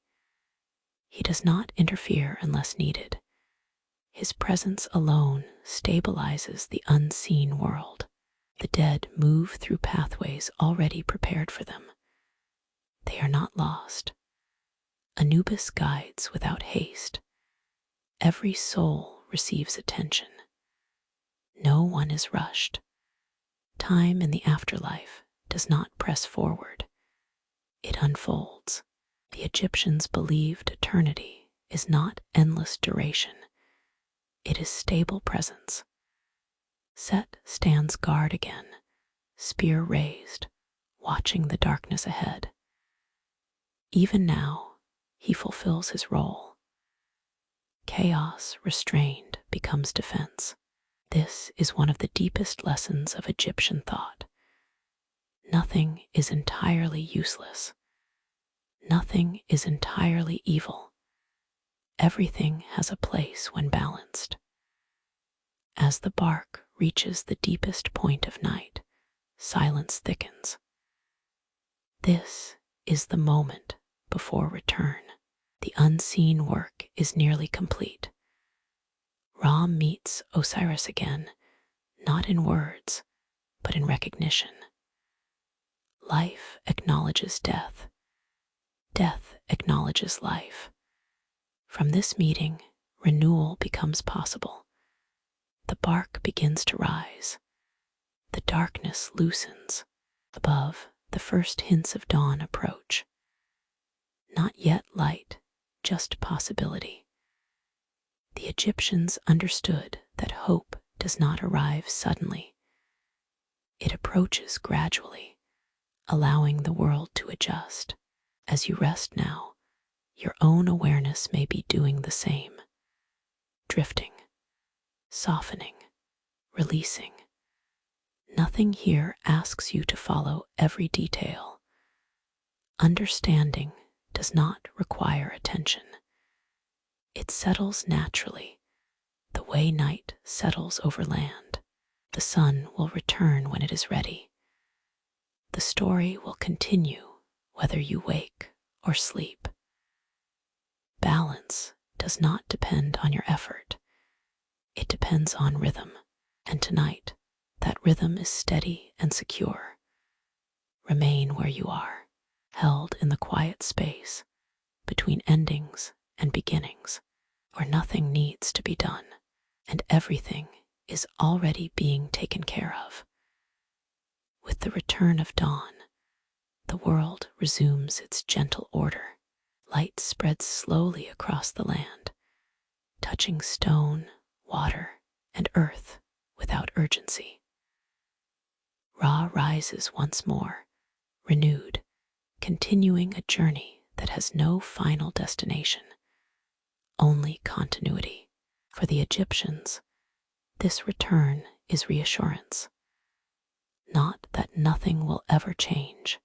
A: He does not interfere unless needed. His presence alone stabilizes the unseen world. The dead move through pathways already prepared for them. They are not lost. Anubis guides without haste. Every soul receives attention. No one is rushed. Time in the afterlife does not press forward. It unfolds. The Egyptians believed eternity is not endless duration. It is stable presence. Set stands guard again, spear raised, watching the darkness ahead. Even now, he fulfills his role. Chaos restrained becomes defense. This is one of the deepest lessons of Egyptian thought. Nothing is entirely useless. Nothing is entirely evil. Everything has a place when balanced. As the bark reaches the deepest point of night, silence thickens. This is the moment before return. The unseen work is nearly complete. Ra meets Osiris again, not in words, but in recognition. Life acknowledges death. Death acknowledges life. From this meeting, renewal becomes possible. The bark begins to rise. The darkness loosens. Above, the first hints of dawn approach. Not yet light, just possibility. The Egyptians understood that hope does not arrive suddenly. It approaches gradually, allowing the world to adjust. As you rest now, your own awareness may be doing the same. Drifting, softening, releasing. Nothing here asks you to follow every detail. Understanding does not require attention. It settles naturally, the way night settles over land. The sun will return when it is ready. The story will continue whether you wake or sleep. Balance does not depend on your effort. It depends on rhythm, and tonight, that rhythm is steady and secure. Remain where you are, held in the quiet space between endings and beginnings, where nothing needs to be done and everything is already being taken care of. With the return of dawn, the world resumes its gentle order. Light spreads slowly across the land, touching stone, water, and earth without urgency. Ra rises once more, renewed, continuing a journey that has no final destination, only continuity. For the Egyptians, this return is reassurance. Not that nothing will ever change,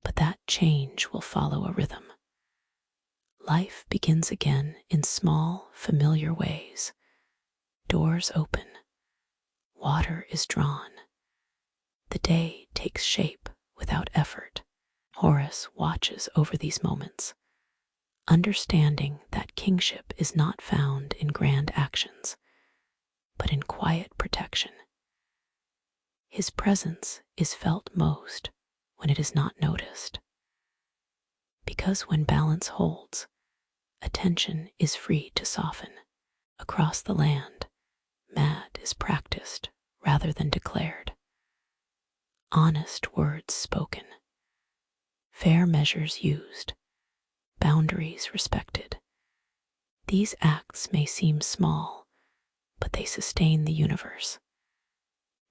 A: but that change will follow a rhythm. Life begins again in small, familiar ways. Doors open, water is drawn, the day takes shape without effort. Horus watches over these moments, understanding that kingship is not found in grand actions, but in quiet protection. His presence is felt most when it is not noticed. Because when balance holds, attention is free to soften. Across the land, mad is practiced rather than declared. Honest words spoken, fair measures used, boundaries respected. These acts may seem small, but they sustain the universe.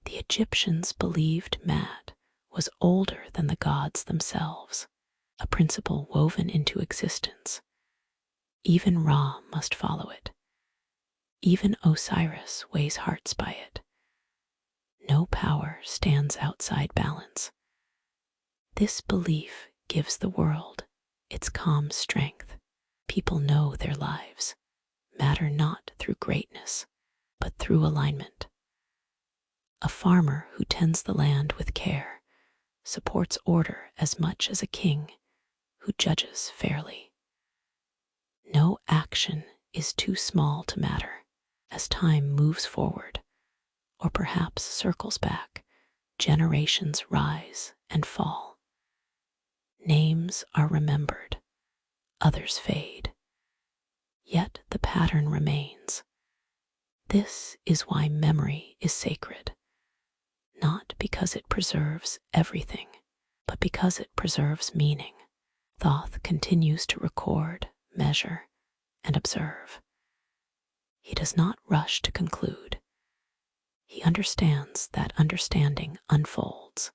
A: The Egyptians believed mad was older than the gods themselves, a principle woven into existence. Even Ra must follow it. Even Osiris weighs hearts by it. No power stands outside balance. This belief gives the world its calm strength. People know their lives matter not through greatness, but through alignment. A farmer who tends the land with care supports order as much as a king who judges fairly. No action is too small to matter. As time moves forward, or perhaps circles back, generations rise and fall. Names are remembered, others fade, yet the pattern remains. This is why memory is sacred, not because it preserves everything, but because it preserves meaning. Thoth continues to record, measure, and observe. He does not rush to conclude. He understands that understanding unfolds.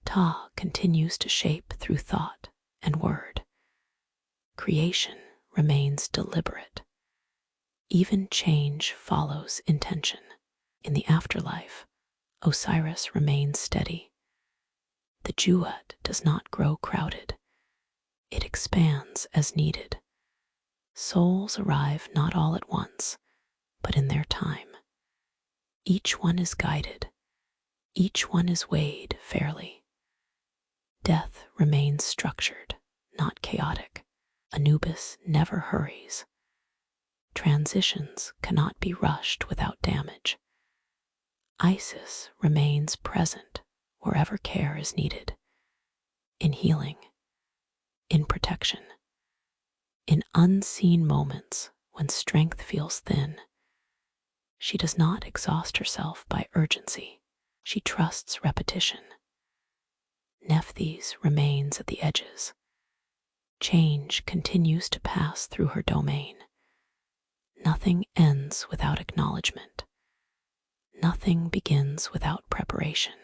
A: Ta continues to shape through thought and word. Creation remains deliberate. Even change follows intention. In the afterlife, Osiris remains steady. The Jewat does not grow crowded. It expands as needed. Souls arrive not all at once, but in their time. Each one is guided. Each one is weighed fairly. Death remains structured, not chaotic. Anubis never hurries. Transitions cannot be rushed without damage. Isis remains present wherever care is needed. In healing, in protection, in unseen moments when strength feels thin. She does not exhaust herself by urgency. She trusts repetition. Nephthys remains at the edges. Change continues to pass through her domain. Nothing ends without acknowledgement. Nothing begins without preparation.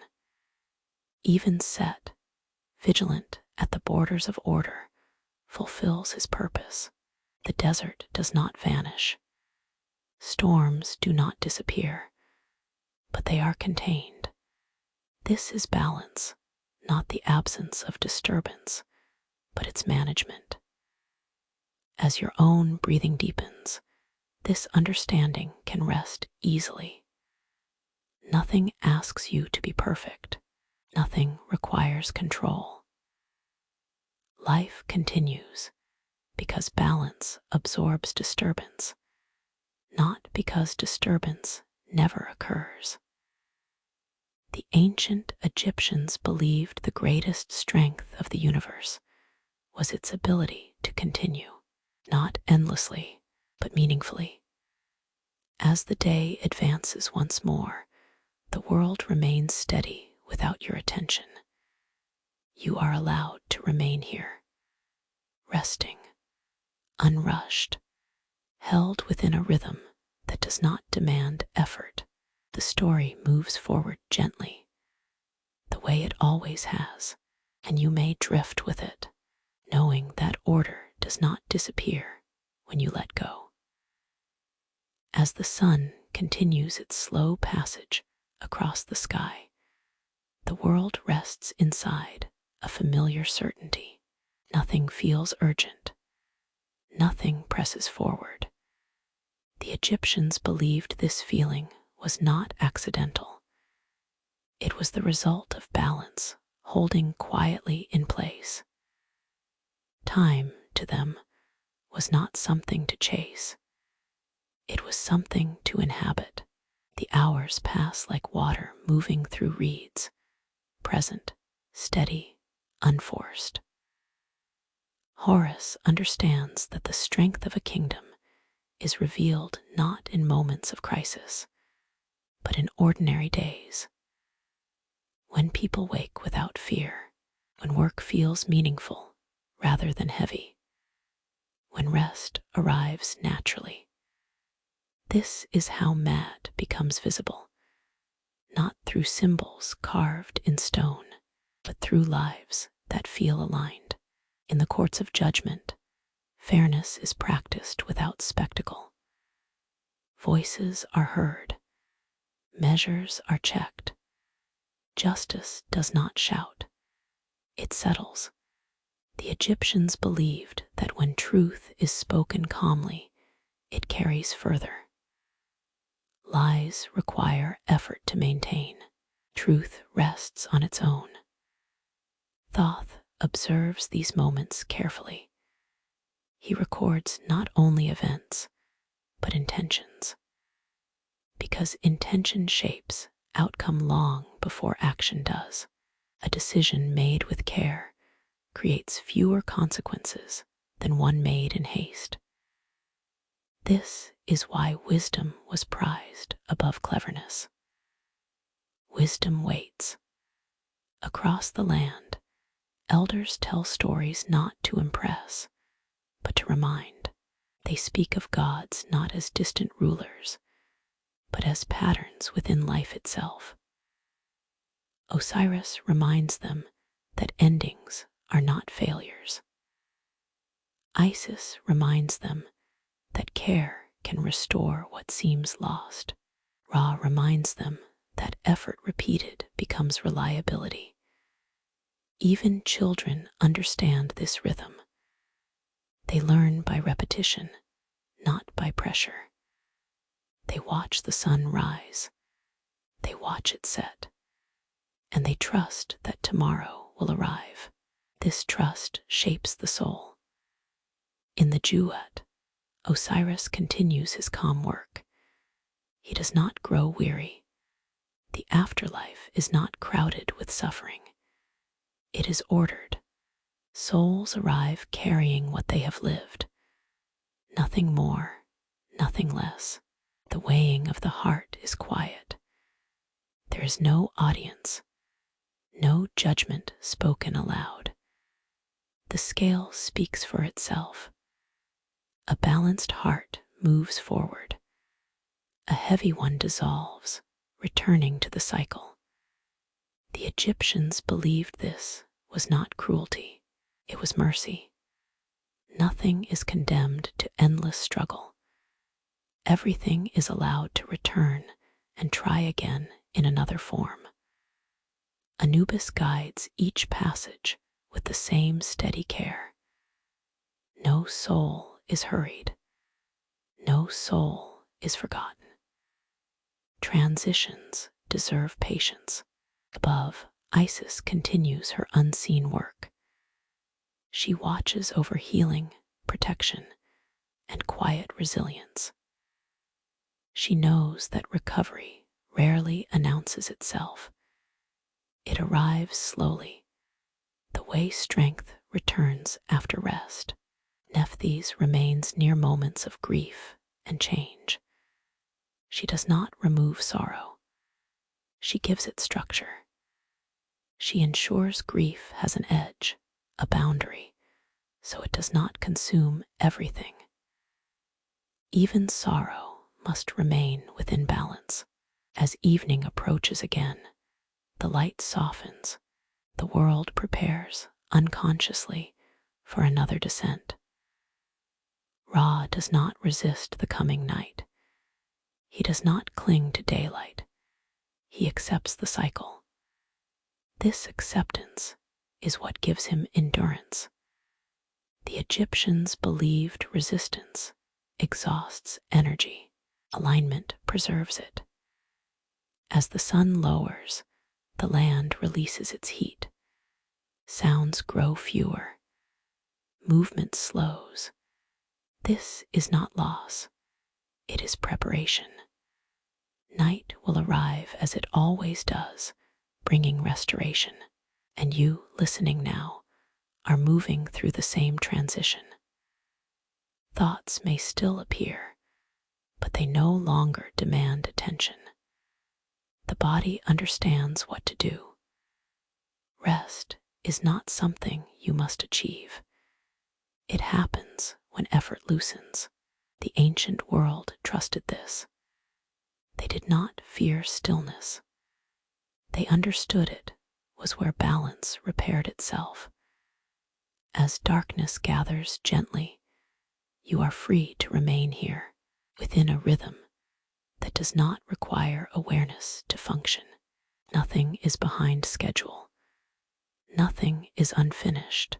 A: Even Set, vigilant at the borders of order, fulfills his purpose. The desert does not vanish. Storms do not disappear, but they are contained. This is balance, not the absence of disturbance, but its management. As your own breathing deepens, this understanding can rest easily. Nothing asks you to be perfect. Nothing requires control. Life continues because balance absorbs disturbance, not because disturbance never occurs. The ancient Egyptians believed the greatest strength of the universe was its ability to continue, not endlessly, but meaningfully. As the day advances once more, the world remains steady without your attention. You are allowed to remain here, resting, unrushed, held within a rhythm that does not demand effort. The story moves forward gently, the way it always has, and you may drift with it, knowing that order does not disappear when you let go. As the sun continues its slow passage across the sky, the world rests inside a familiar certainty. Nothing feels urgent. Nothing presses forward. The Egyptians believed this feeling was not accidental. It was the result of balance, holding quietly in place. Time, to them, was not something to chase. It was something to inhabit. The hours pass like water moving through reeds, present, steady, unforced. Horus understands that the strength of a kingdom is revealed not in moments of crisis, but in ordinary days. When people wake without fear, when work feels meaningful rather than heavy, when rest arrives naturally. This is how Mad becomes visible, not through symbols carved in stone, but through lives that feel aligned. In the courts of judgment, fairness is practiced without spectacle. Voices are heard, measures are checked. Justice does not shout, it settles. The Egyptians believed that when truth is spoken calmly, it carries further. Lies require effort to maintain. Truth rests on its own. Thoth observes these moments carefully. He records not only events, but intentions. Because intention shapes outcome long before action does. A decision made with care creates fewer consequences than one made in haste. This is why wisdom was prized above cleverness. Wisdom waits. Across the land, elders tell stories not to impress, but to remind. They speak of gods not as distant rulers, but as patterns within life itself. Osiris reminds them that endings are not failures. Isis reminds them that care can restore what seems lost. Ra reminds them that effort repeated becomes reliability. Even children understand this rhythm. They learn by repetition, not by pressure. They watch the sun rise. They watch it set. And they trust that tomorrow will arrive. This trust shapes the soul. In the Duat, Osiris continues his calm work. He does not grow weary. The afterlife is not crowded with suffering. It is ordered. Souls arrive carrying what they have lived. Nothing more, nothing less. The weighing of the heart is quiet. There is no audience, no judgment spoken aloud. The scale speaks for itself. A balanced heart moves forward. A heavy one dissolves, returning to the cycle. The Egyptians believed this was not cruelty, it was mercy. Nothing is condemned to endless struggle. Everything is allowed to return and try again in another form. Anubis guides each passage with the same steady care. No soul is hurried. No soul is forgotten. Transitions deserve patience. Above, Isis continues her unseen work. She watches over healing, protection, and quiet resilience. She knows that recovery rarely announces itself. It arrives slowly, the way strength returns after rest. Nephthys remains near moments of grief and change. She does not remove sorrow. She gives it structure. She ensures grief has an edge, a boundary, so it does not consume everything. Even sorrow must remain within balance. As evening approaches again, the light softens. The world prepares, unconsciously, for another descent. Ra does not resist the coming night. He does not cling to daylight. He accepts the cycle. This acceptance is what gives him endurance. The Egyptians believed resistance exhausts energy. Alignment preserves it. As the sun lowers, the land releases its heat. Sounds grow fewer. Movement slows. This is not loss. It is preparation. Night will arrive as it always does, bringing restoration. And you, listening now, are moving through the same transition. Thoughts may still appear, but they no longer demand attention. The body understands what to do. Rest is not something you must achieve. It happens when effort loosens. The ancient world trusted this. They did not fear stillness. They understood it was where balance repaired itself. As darkness gathers gently, you are free to remain here within a rhythm that does not require awareness to function. Nothing is behind schedule. Nothing is unfinished.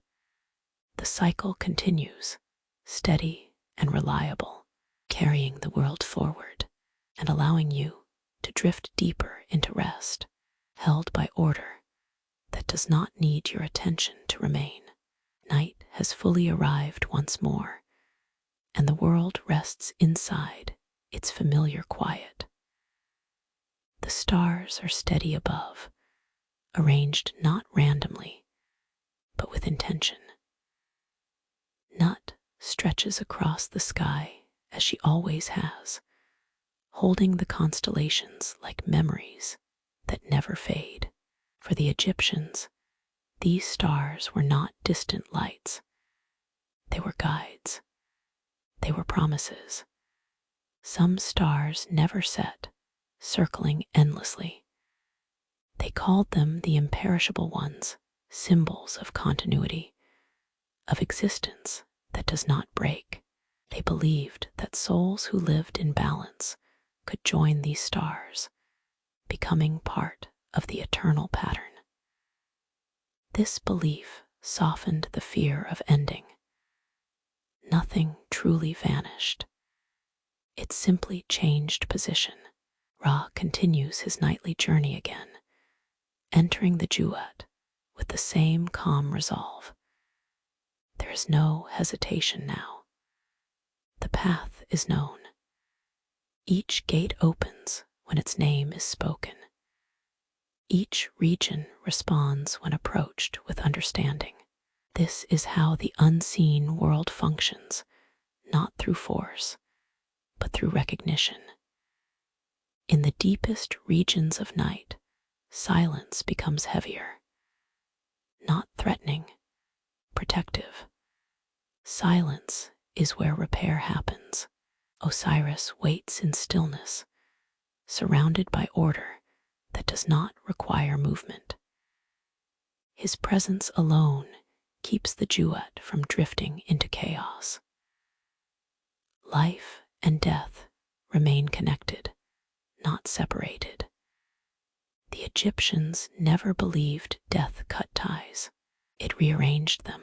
A: The cycle continues, steady and reliable, carrying the world forward and allowing you to drift deeper into rest, held by order that does not need your attention to remain. Night has fully arrived once more, and the world rests inside its familiar quiet. The stars are steady above, arranged not randomly, but with intention. Nut stretches across the sky as she always has, holding the constellations like memories that never fade. For the Egyptians, these stars were not distant lights. They were guides. They were promises. Some stars never set, circling endlessly. They called them the imperishable ones, symbols of continuity, of existence that does not break. They believed that souls who lived in balance could join these stars, becoming part of the eternal pattern. This belief softened the fear of ending. Nothing truly vanished. It simply changed position. Ra continues his nightly journey again, entering the Jewett with the same calm resolve. There is no hesitation now. The path is known. Each gate opens when its name is spoken. Each region responds when approached with understanding. This is how the unseen world functions, not through force, but through recognition. In the deepest regions of night, silence becomes heavier, not threatening, protective. Silence is where repair happens. Osiris waits in stillness, surrounded by order that does not require movement. His presence alone keeps the Jewett from drifting into chaos. Life and death remain connected, not separated. The Egyptians never believed death cut ties. It rearranged them.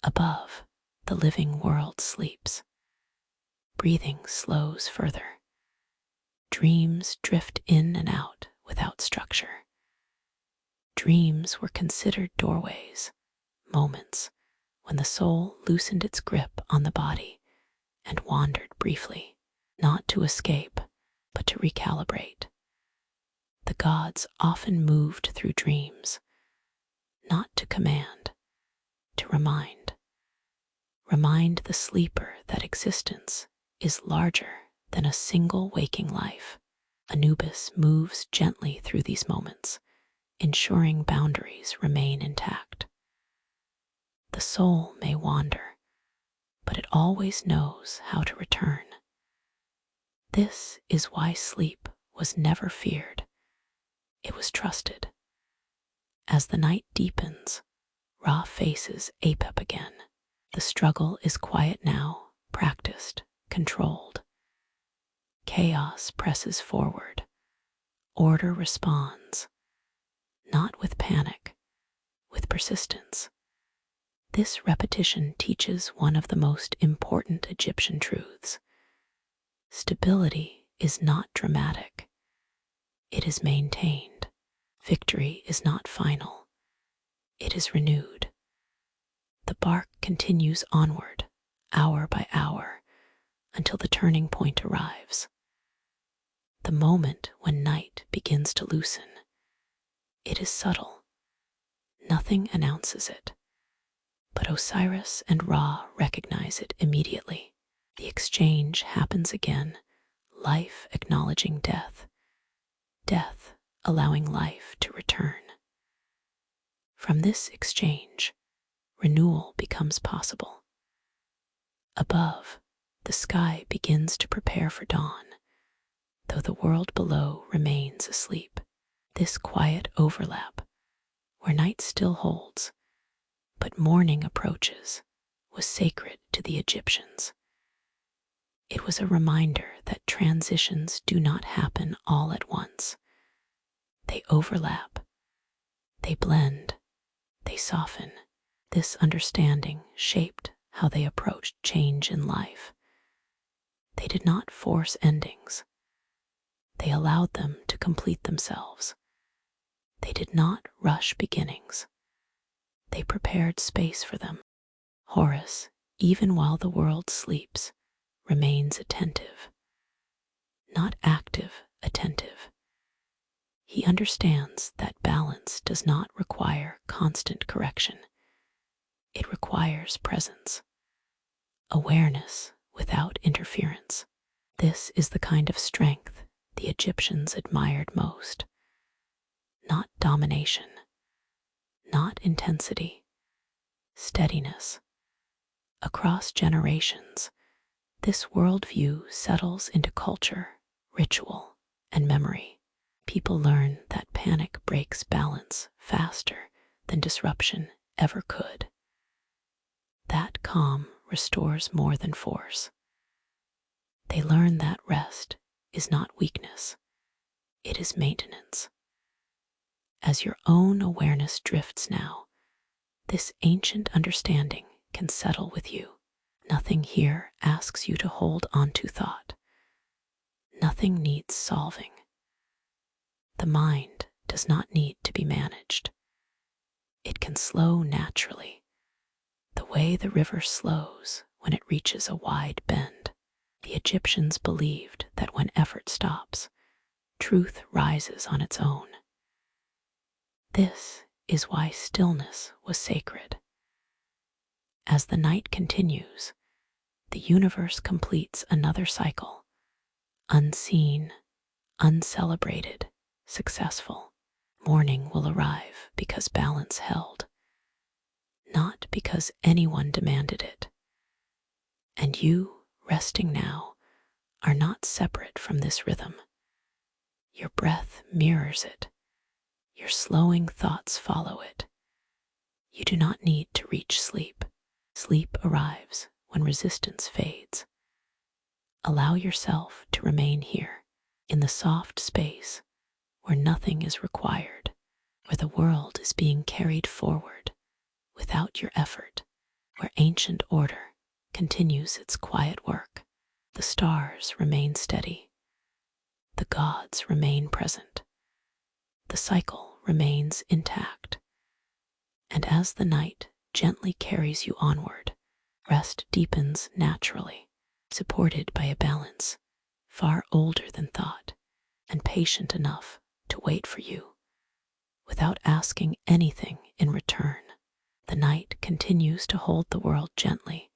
A: Above, the living world sleeps. Breathing slows further. Dreams drift in and out without structure. Dreams were considered doorways, moments when the soul loosened its grip on the body and wandered briefly, not to escape, but to recalibrate. The gods often moved through dreams, not to command, to remind. Remind the sleeper that existence is larger than a single waking life. Anubis moves gently through these moments, ensuring boundaries remain intact. The soul may wander, but it always knows how to return. This is why sleep was never feared. It was trusted. As the night deepens, Ra faces Apep again. The struggle is quiet now, practiced, controlled. Chaos presses forward. Order responds, not with panic, with persistence. This repetition teaches one of the most important Egyptian truths. Stability is not dramatic. It is maintained. Victory is not final. It is renewed. The bark continues onward, hour by hour, until the turning point arrives. The moment when night begins to loosen. It is subtle. Nothing announces it. But Osiris and Ra recognize it immediately. The exchange happens again, life acknowledging death, death allowing life to return. From this exchange, renewal becomes possible. Above, the sky begins to prepare for dawn, though the world below remains asleep. This quiet overlap, where night still holds, but morning approaches, was sacred to the Egyptians. It was a reminder that transitions do not happen all at once. They overlap, they blend, they soften. This understanding shaped how they approached change in life. They did not force endings. They allowed them to complete themselves. They did not rush beginnings. They prepared space for them. Horus, even while the world sleeps, remains attentive. Not active, attentive. He understands that balance does not require constant correction. It requires presence, awareness without interference. This is the kind of strength the Egyptians admired most. Not domination, not intensity, steadiness. Across generations, this worldview settles into culture, ritual, and memory. People learn that panic breaks balance faster than disruption ever could. That calm restores more than force. They learn that rest is not weakness, it is maintenance. As your own awareness drifts now, this ancient understanding can settle with you. Nothing here asks you to hold onto thought. Nothing needs solving. The mind does not need to be managed. It can slow naturally, the way the river slows when it reaches a wide bend. The Egyptians believed that when effort stops, truth rises on its own. This is why stillness was sacred. As the night continues, the universe completes another cycle, unseen, uncelebrated, successful. Morning will arrive because balance held, not because anyone demanded it. And you, resting now, are not separate from this rhythm. Your breath mirrors it. Your slowing thoughts follow it. You do not need to reach sleep. Sleep arrives when resistance fades. Allow yourself to remain here, in the soft space where nothing is required, where the world is being carried forward without your effort, where ancient order continues its quiet work. The stars remain steady. The gods remain present. The cycle remains intact. And as the night gently carries you onward, rest deepens naturally, supported by a balance far older than thought and patient enough to wait for you without asking anything in return. The night continues to hold the world gently,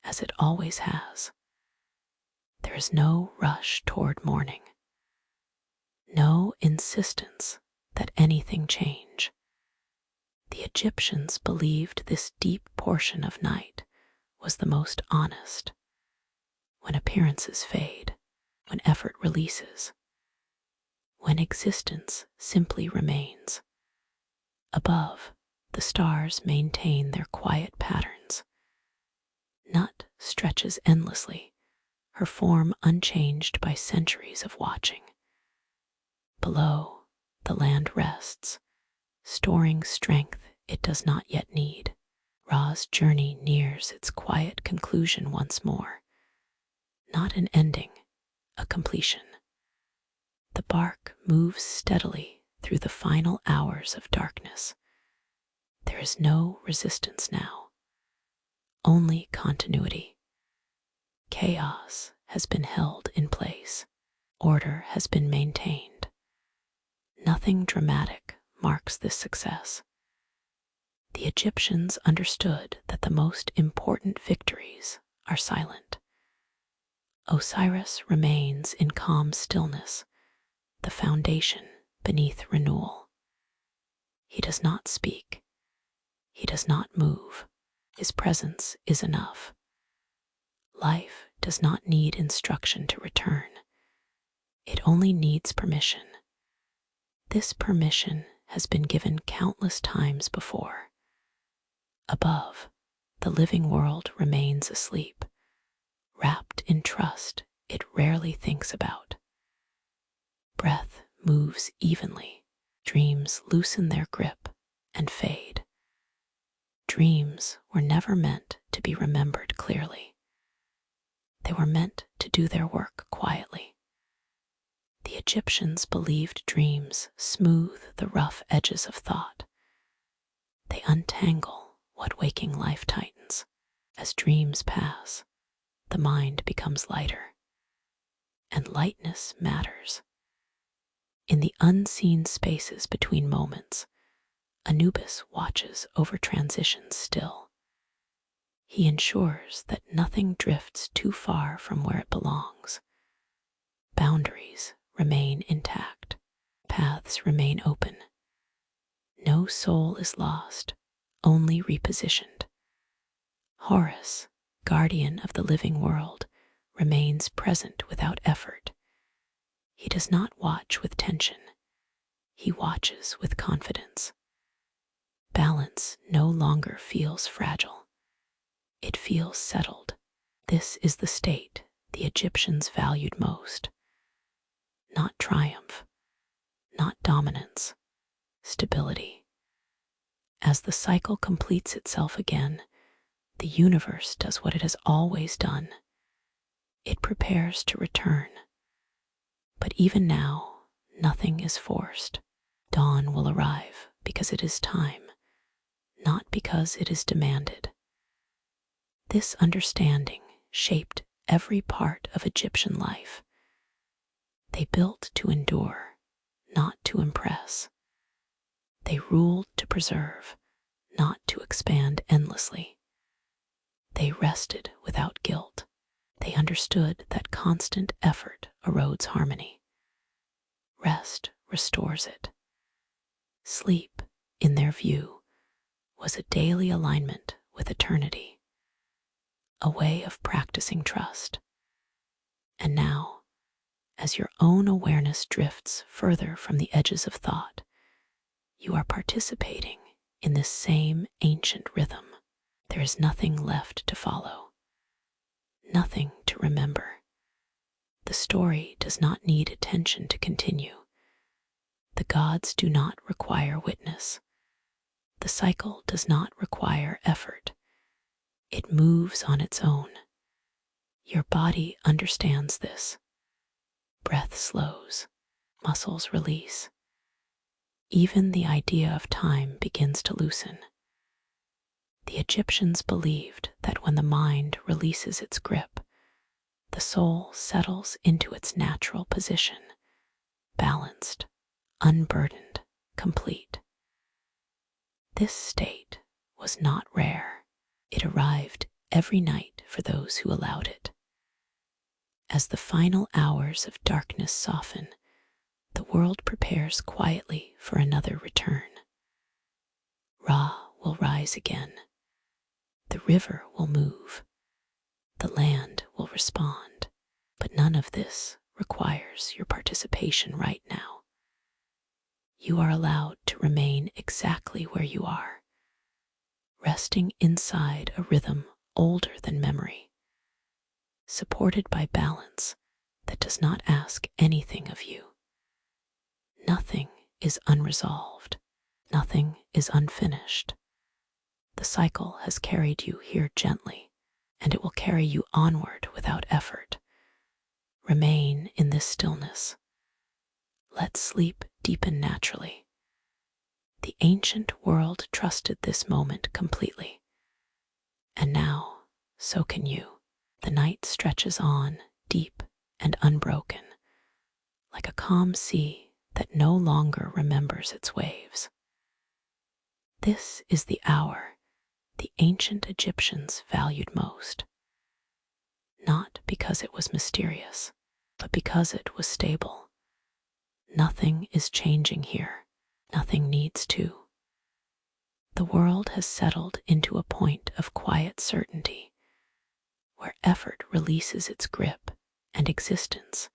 A: as it always has. There is no rush toward morning, no insistence that anything change. The Egyptians believed this deep portion of night was the most honest, when appearances fade, when effort releases, when existence simply remains. Above, the stars maintain their quiet patterns. Nut stretches endlessly, her form unchanged by centuries of watching. Below, the land rests, storing strength it does not yet need. Ra's journey nears its quiet conclusion once more. Not an ending, a completion. The bark moves steadily through the final hours of darkness. There is no resistance now, only continuity. Chaos has been held in place. Order has been maintained. Nothing dramatic marks this success. The Egyptians understood that the most important victories are silent. Osiris remains in calm stillness, the foundation beneath renewal. He does not speak. He does not move. His presence is enough. Life does not need instruction to return. It only needs permission. This permission has been given countless times before. Above, the living world remains asleep, wrapped in trust it rarely thinks about. Breath moves evenly. Dreams loosen their grip and fade. Dreams were never meant to be remembered clearly. They were meant to do their work quietly. The Egyptians believed dreams smooth the rough edges of thought. They untangle what waking life tightens. As dreams pass, the mind becomes lighter, and lightness matters. In the unseen spaces between moments, Anubis watches over transitions still. He ensures that nothing drifts too far from where it belongs. Boundaries remain intact. Paths remain open. No soul is lost, only repositioned. Horus, guardian of the living world, remains present without effort. He does not watch with tension. He watches with confidence. Balance no longer feels fragile. It feels settled. This is the state the Egyptians valued most. Not triumph, not dominance, stability. As the cycle completes itself again, the universe does what it has always done. It prepares to return. But even now, nothing is forced. Dawn will arrive because it is time, not because it is demanded. This understanding shaped every part of Egyptian life. They built to endure, not to impress. They ruled to preserve, not to expand endlessly. They rested without guilt. They understood that constant effort erodes harmony. Rest restores it. Sleep, in their view, was a daily alignment with eternity, a way of practicing trust. And now, as your own awareness drifts further from the edges of thought, you are participating in this same ancient rhythm. There is nothing left to follow, nothing to remember. The story does not need attention to continue. The gods do not require witness. The cycle does not require effort. It moves on its own. Your body understands this. Breath slows, muscles release. Even the idea of time begins to loosen. The Egyptians believed that when the mind releases its grip, the soul settles into its natural position, balanced, unburdened, complete. This state was not rare. It arrived every night for those who allowed it. As the final hours of darkness soften, the world prepares quietly for another return. Ra will rise again. The river will move. The land will respond. But none of this requires your participation right now. You are allowed to remain exactly where you are, resting inside a rhythm older than memory, supported by balance that does not ask anything of you. Nothing is unresolved. Nothing is unfinished. The cycle has carried you here gently, and it will carry you onward without effort. Remain in this stillness. Let sleep deepen naturally. The ancient world trusted this moment completely. And now, so can you. The night stretches on, deep and unbroken, like a calm sea that no longer remembers its waves. This is the hour the ancient Egyptians valued most, not because it was mysterious, but because it was stable. Nothing is changing here. Nothing needs to. The world has settled into a point of quiet certainty, where effort releases its grip and existence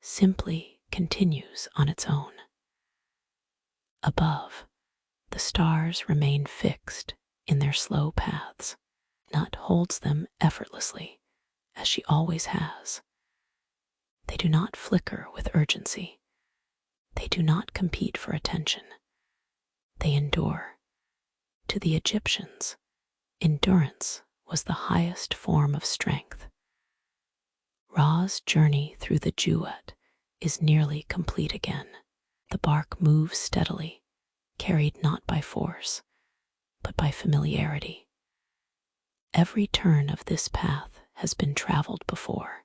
A: simply continues on its own. Above, the stars remain fixed in their slow paths. Nut holds them effortlessly, as she always has. They do not flicker with urgency. They do not compete for attention. They endure. To the Egyptians, endurance was the highest form of strength. Ra's journey through the Jewet is nearly complete again. The bark moves steadily, carried not by force, but by familiarity. Every turn of this path has been traveled before.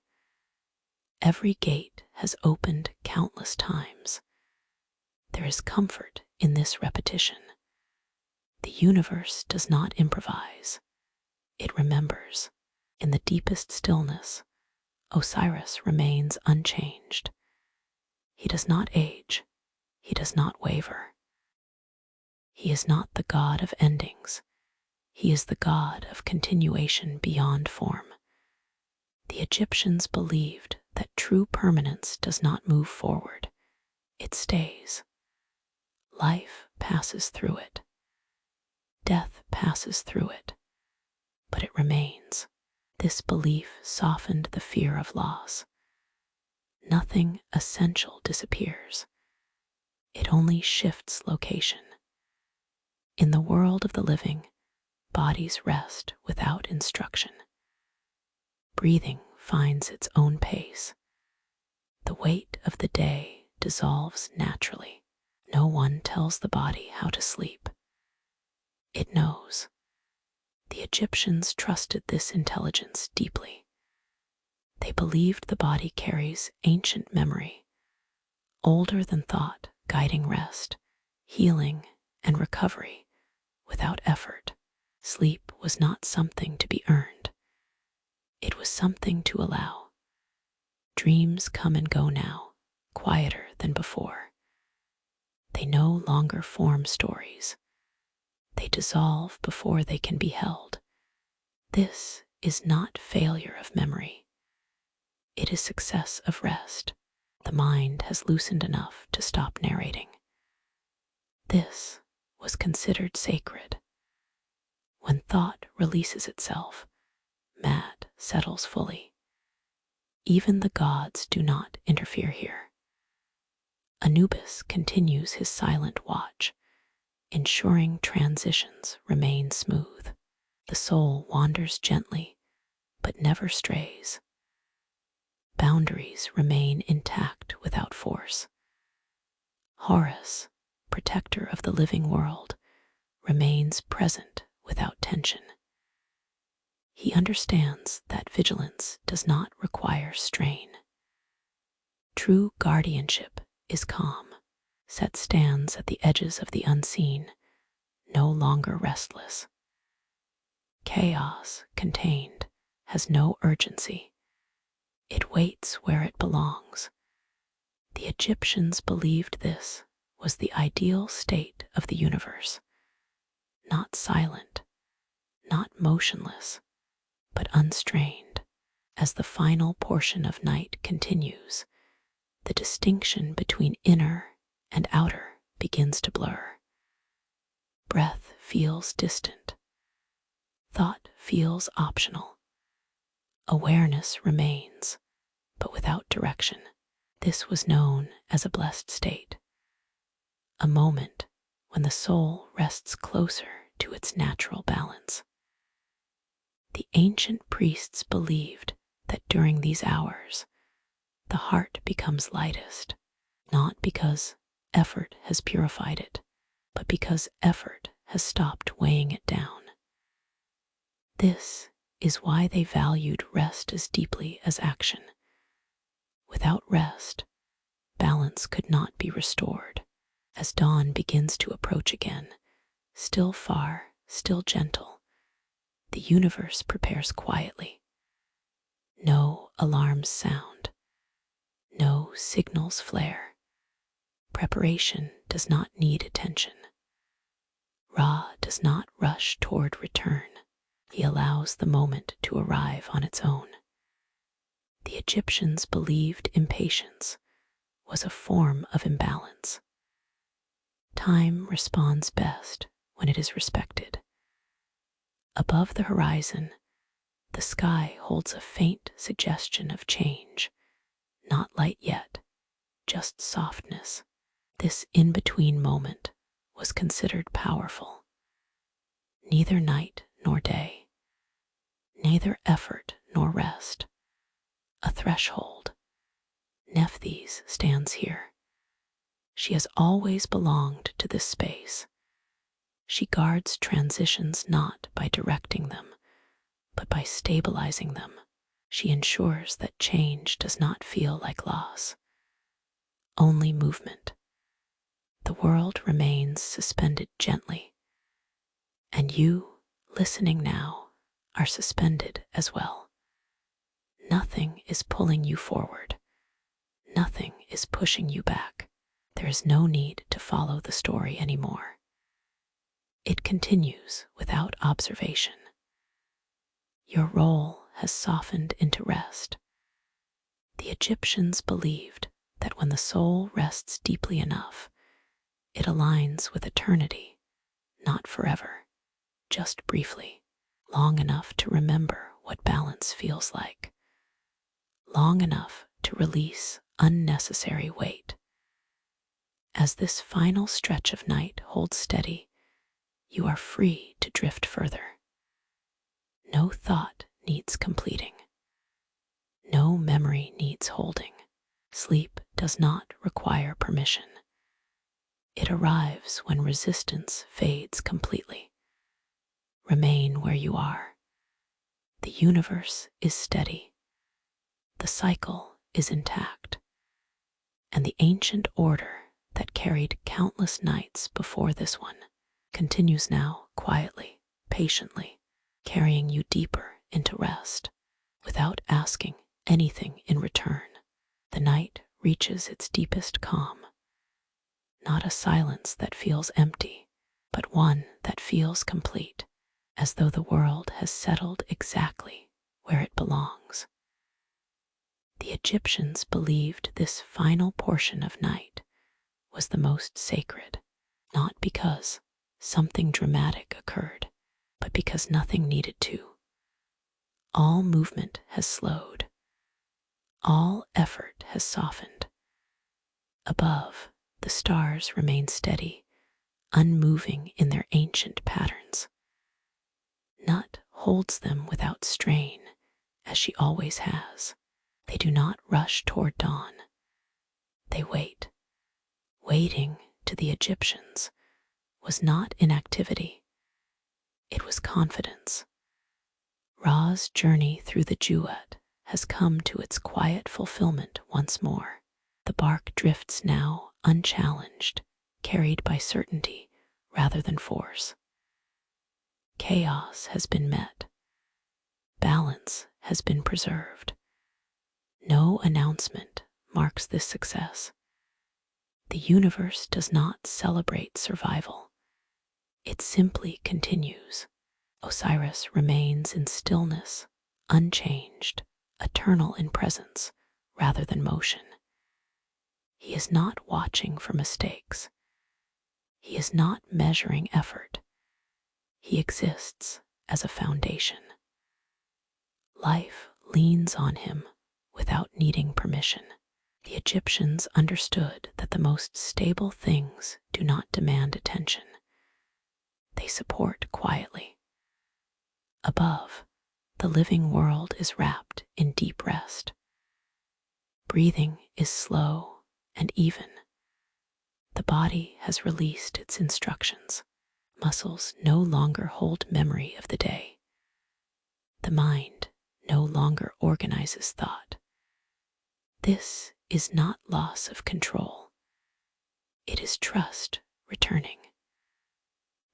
A: Every gate has opened countless times. There is comfort in this repetition. The universe does not improvise. It remembers. In the deepest stillness, Osiris remains unchanged. He does not age. He does not waver. He is not the god of endings. He is the god of continuation beyond form. The Egyptians believed that true permanence does not move forward. It stays. Life passes through it. Death passes through it. But it remains. This belief softened the fear of loss. Nothing essential disappears. It only shifts location. In the world of the living, bodies rest without instruction. Breathing finds its own pace. The weight of the day dissolves naturally. No one tells the body how to sleep. It knows. The Egyptians trusted this intelligence deeply. They believed the body carries ancient memory, older than thought, guiding rest, healing, and recovery without effort. Sleep was not something to be earned. It was something to allow. Dreams come and go now, quieter than before. They no longer form stories. They dissolve before they can be held. This is not failure of memory. It is success of rest. The mind has loosened enough to stop narrating. This was considered sacred. When thought releases itself, mad settles fully. Even the gods do not interfere here. Anubis continues his silent watch, ensuring transitions remain smooth. The soul wanders gently, but never strays. Boundaries remain intact without force. Horus, protector of the living world, remains present without tension. He understands that vigilance does not require strain. True guardianship is calm, Set stands at the edges of the unseen, no longer restless. Chaos, contained, has no urgency. It waits where it belongs. The Egyptians believed this was the ideal state of the universe. Not silent, not motionless, but unstrained. As the final portion of night continues, the distinction between inner and outer begins to blur. Breath feels distant. Thought feels optional. Awareness remains, but without direction. This was known as a blessed state, a moment when the soul rests closer to its natural balance. The ancient priests believed that during these hours, the heart becomes lightest, not because effort has purified it, but because effort has stopped weighing it down. This is why they valued rest as deeply as action. Without rest, balance could not be restored. As dawn begins to approach again, still far, still gentle, the universe prepares quietly. No alarms sound. No signals flare. Preparation does not need attention. Ra does not rush toward return. He allows the moment to arrive on its own. The Egyptians believed impatience was a form of imbalance. Time responds best when it is respected. Above the horizon, the sky holds a faint suggestion of change. Not light yet, just softness. This in-between moment was considered powerful. Neither night nor day, neither effort nor rest. A threshold. Nephthys stands here. She has always belonged to this space. She guards transitions not by directing them, but by stabilizing them. She ensures that change does not feel like loss, only movement. The world remains suspended gently, and you, listening now, are suspended as well. Nothing is pulling you forward. Nothing is pushing you back. There is no need to follow the story anymore. It continues without observation. Your role has softened into rest. The Egyptians believed that when the soul rests deeply enough, it aligns with eternity, not forever, just briefly, long enough to remember what balance feels like, long enough to release unnecessary weight. As this final stretch of night holds steady, you are free to drift further. No thought needs completing. No memory needs holding. Sleep does not require permission. It arrives when resistance fades completely. Remain where you are. The universe is steady. The cycle is intact. And the ancient order that carried countless nights before this one continues now quietly, patiently, carrying you deeper into rest without asking anything in return. The night reaches its deepest calm. Not a silence that feels empty, but one that feels complete, as though the world has settled exactly where it belongs. The Egyptians believed this final portion of night was the most sacred, not because something dramatic occurred, but because nothing needed to. All movement has slowed. All effort has softened. Above, the stars remain steady, unmoving in their ancient patterns. Nut holds them without strain, as she always has. They do not rush toward dawn. They wait. Waiting, to the Egyptians, was not inactivity. It was confidence. Ra's journey through the Jewett has come to its quiet fulfillment once more. The bark drifts now unchallenged, carried by certainty rather than force. Chaos has been met. Balance has been preserved. No announcement marks this success. The universe does not celebrate survival. It simply continues. Osiris remains in stillness, unchanged, eternal in presence rather than motion. He is not watching for mistakes. He is not measuring effort. He exists as a foundation. Life leans on him without needing permission. The Egyptians understood that the most stable things do not demand attention. They support quietly. Above, the living world is wrapped in deep rest. Breathing is slow and even. The body has released its instructions. Muscles no longer hold memory of the day. The mind no longer organizes thought. This is not loss of control. It is trust returning.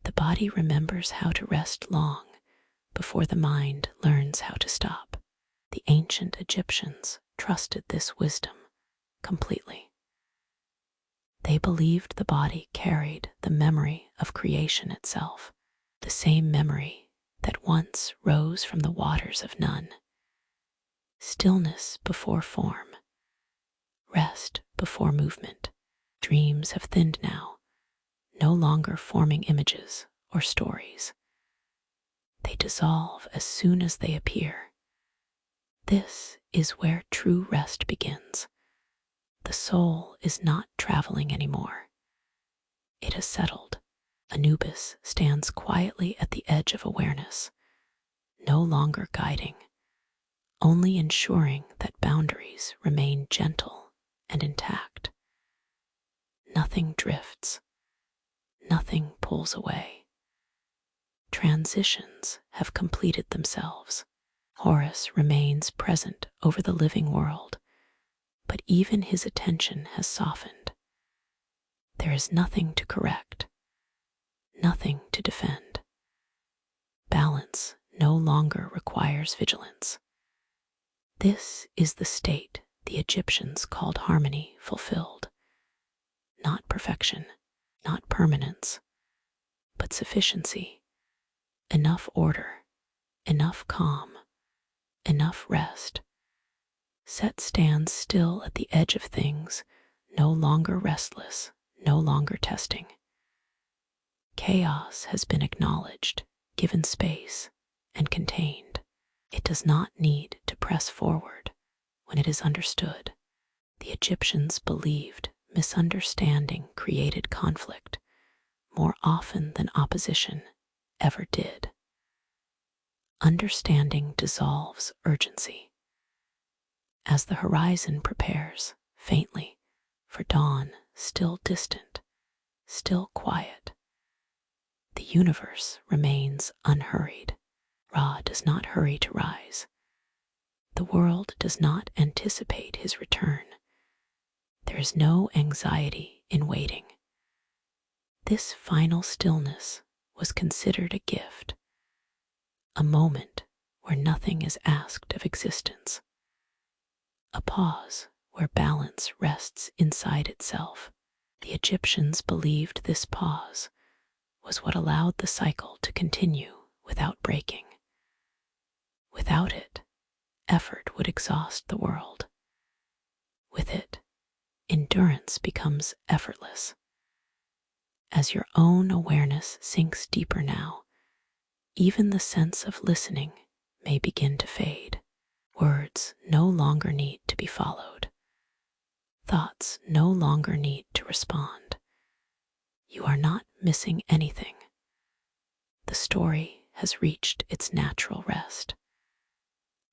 A: The body remembers how to rest long before the mind learns how to stop. The ancient Egyptians trusted this wisdom completely. They believed the body carried the memory of creation itself, the same memory that once rose from the waters of none. Stillness before form, rest before movement. Dreams have thinned now, no longer forming images or stories. They dissolve as soon as they appear. This is where true rest begins. The soul is not traveling anymore. It has settled. Anubis stands quietly at the edge of awareness, no longer guiding, only ensuring that boundaries remain gentle and intact. Nothing drifts. Nothing pulls away. Transitions have completed themselves. Horus remains present over the living world, but even his attention has softened. There is nothing to correct, nothing to defend. Balance no longer requires vigilance. This is the state the Egyptians called harmony fulfilled. Not perfection, not permanence, but sufficiency. Enough order, enough calm, enough rest. Set stands still at the edge of things, no longer restless, no longer testing. Chaos has been acknowledged, given space, and contained. It does not need to press forward when it is understood. The Egyptians believed misunderstanding created conflict more often than opposition ever did. Understanding dissolves urgency. As the horizon prepares, faintly, for dawn, still distant, still quiet, the universe remains unhurried. Ra does not hurry to rise. The world does not anticipate his return. There is no anxiety in waiting. This final stillness was considered a gift, a moment where nothing is asked of existence, a pause where balance rests inside itself. The Egyptians believed this pause was what allowed the cycle to continue without breaking. Without it, effort would exhaust the world. With it, endurance becomes effortless. As your own awareness sinks deeper now, even the sense of listening may begin to fade. Words no longer need to be followed. Thoughts no longer need to respond. You are not missing anything. The story has reached its natural rest.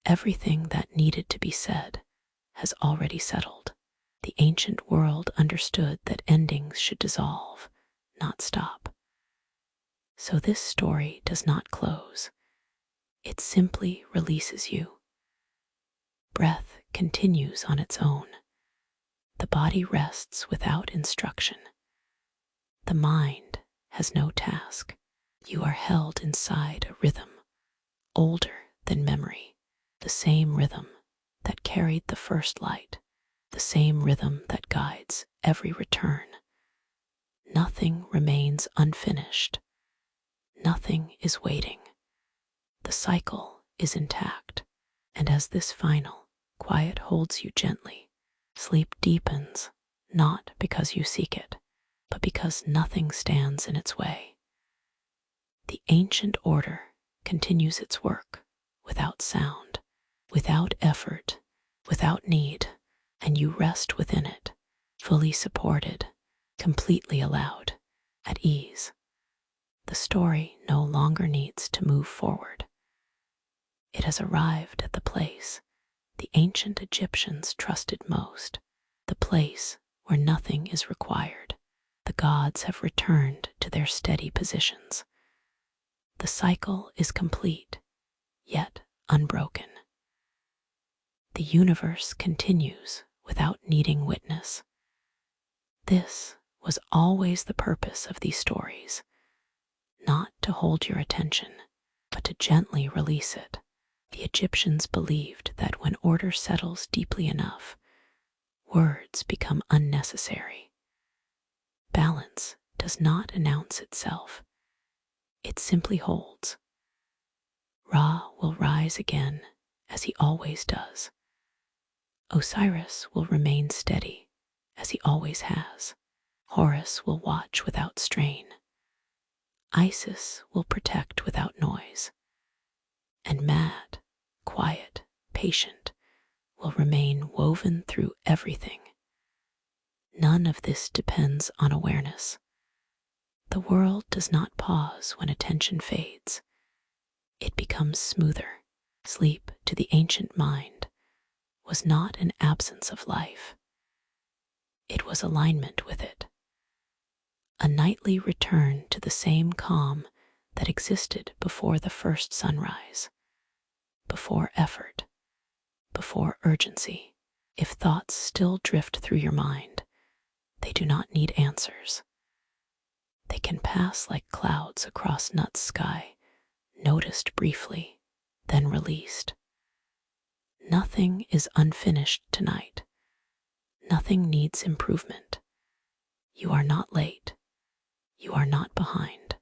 A: Everything that needed to be said has already settled. The ancient world understood that endings should dissolve, not stop. So this story does not close. It simply releases you. Breath continues on its own. The The body rests without instruction. The mind has no task. You are held inside a rhythm older than memory, the same rhythm that carried the first light, the same rhythm that guides every return. Nothing remains unfinished. Nothing is waiting. The cycle is intact, and as this final quiet holds you gently, sleep deepens, not because you seek it, but because nothing stands in its way. The ancient order continues its work without sound, without effort, without need, and you rest within it, fully supported, completely allowed, at ease. The story no longer needs to move forward. It has arrived at the place the ancient Egyptians trusted most, the place where nothing is required. The gods have returned to their steady positions. The cycle is complete, yet unbroken. The universe continues without needing witness. This was always the purpose of these stories, not to hold your attention, but to gently release it. The Egyptians believed that when order settles deeply enough, words become unnecessary. Balance does not announce itself. It simply holds. Ra will rise again, as he always does. Osiris will remain steady, as he always has. Horus will watch without strain. Isis will protect without noise. And Mad, quiet, patient, will remain woven through everything. None of this depends on awareness. The world does not pause when attention fades. It becomes smoother. Sleep, to the ancient mind, was not an absence of life. It was alignment with it. A nightly return to the same calm that existed before the first sunrise, before effort, before urgency. If thoughts still drift through your mind, they do not need answers. They can pass like clouds across night sky, noticed briefly, then released. Nothing is unfinished tonight. Nothing needs improvement. You are not late. You are not behind.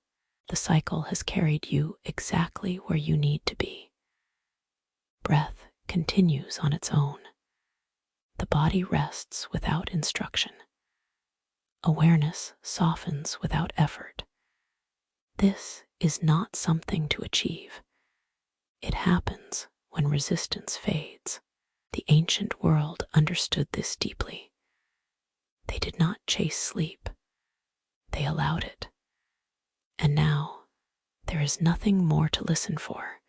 A: The cycle has carried you exactly where you need to be. Breath continues on its own. The body rests without instruction. Awareness softens without effort. This is not something to achieve. It happens when resistance fades. The ancient world understood this deeply. They did not chase sleep. They allowed it. And now, there is nothing more to listen for,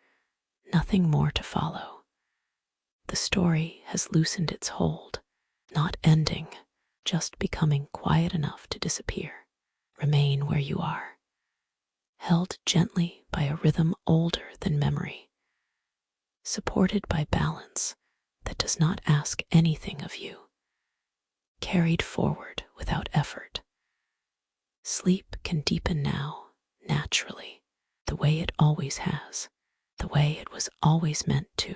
A: nothing more to follow. The story has loosened its hold, not ending, just becoming quiet enough to disappear. Remain where you are, held gently by a rhythm older than memory, supported by balance that does not ask anything of you, carried forward without effort. Sleep can deepen now, naturally, the way it always has, the way it was always meant to.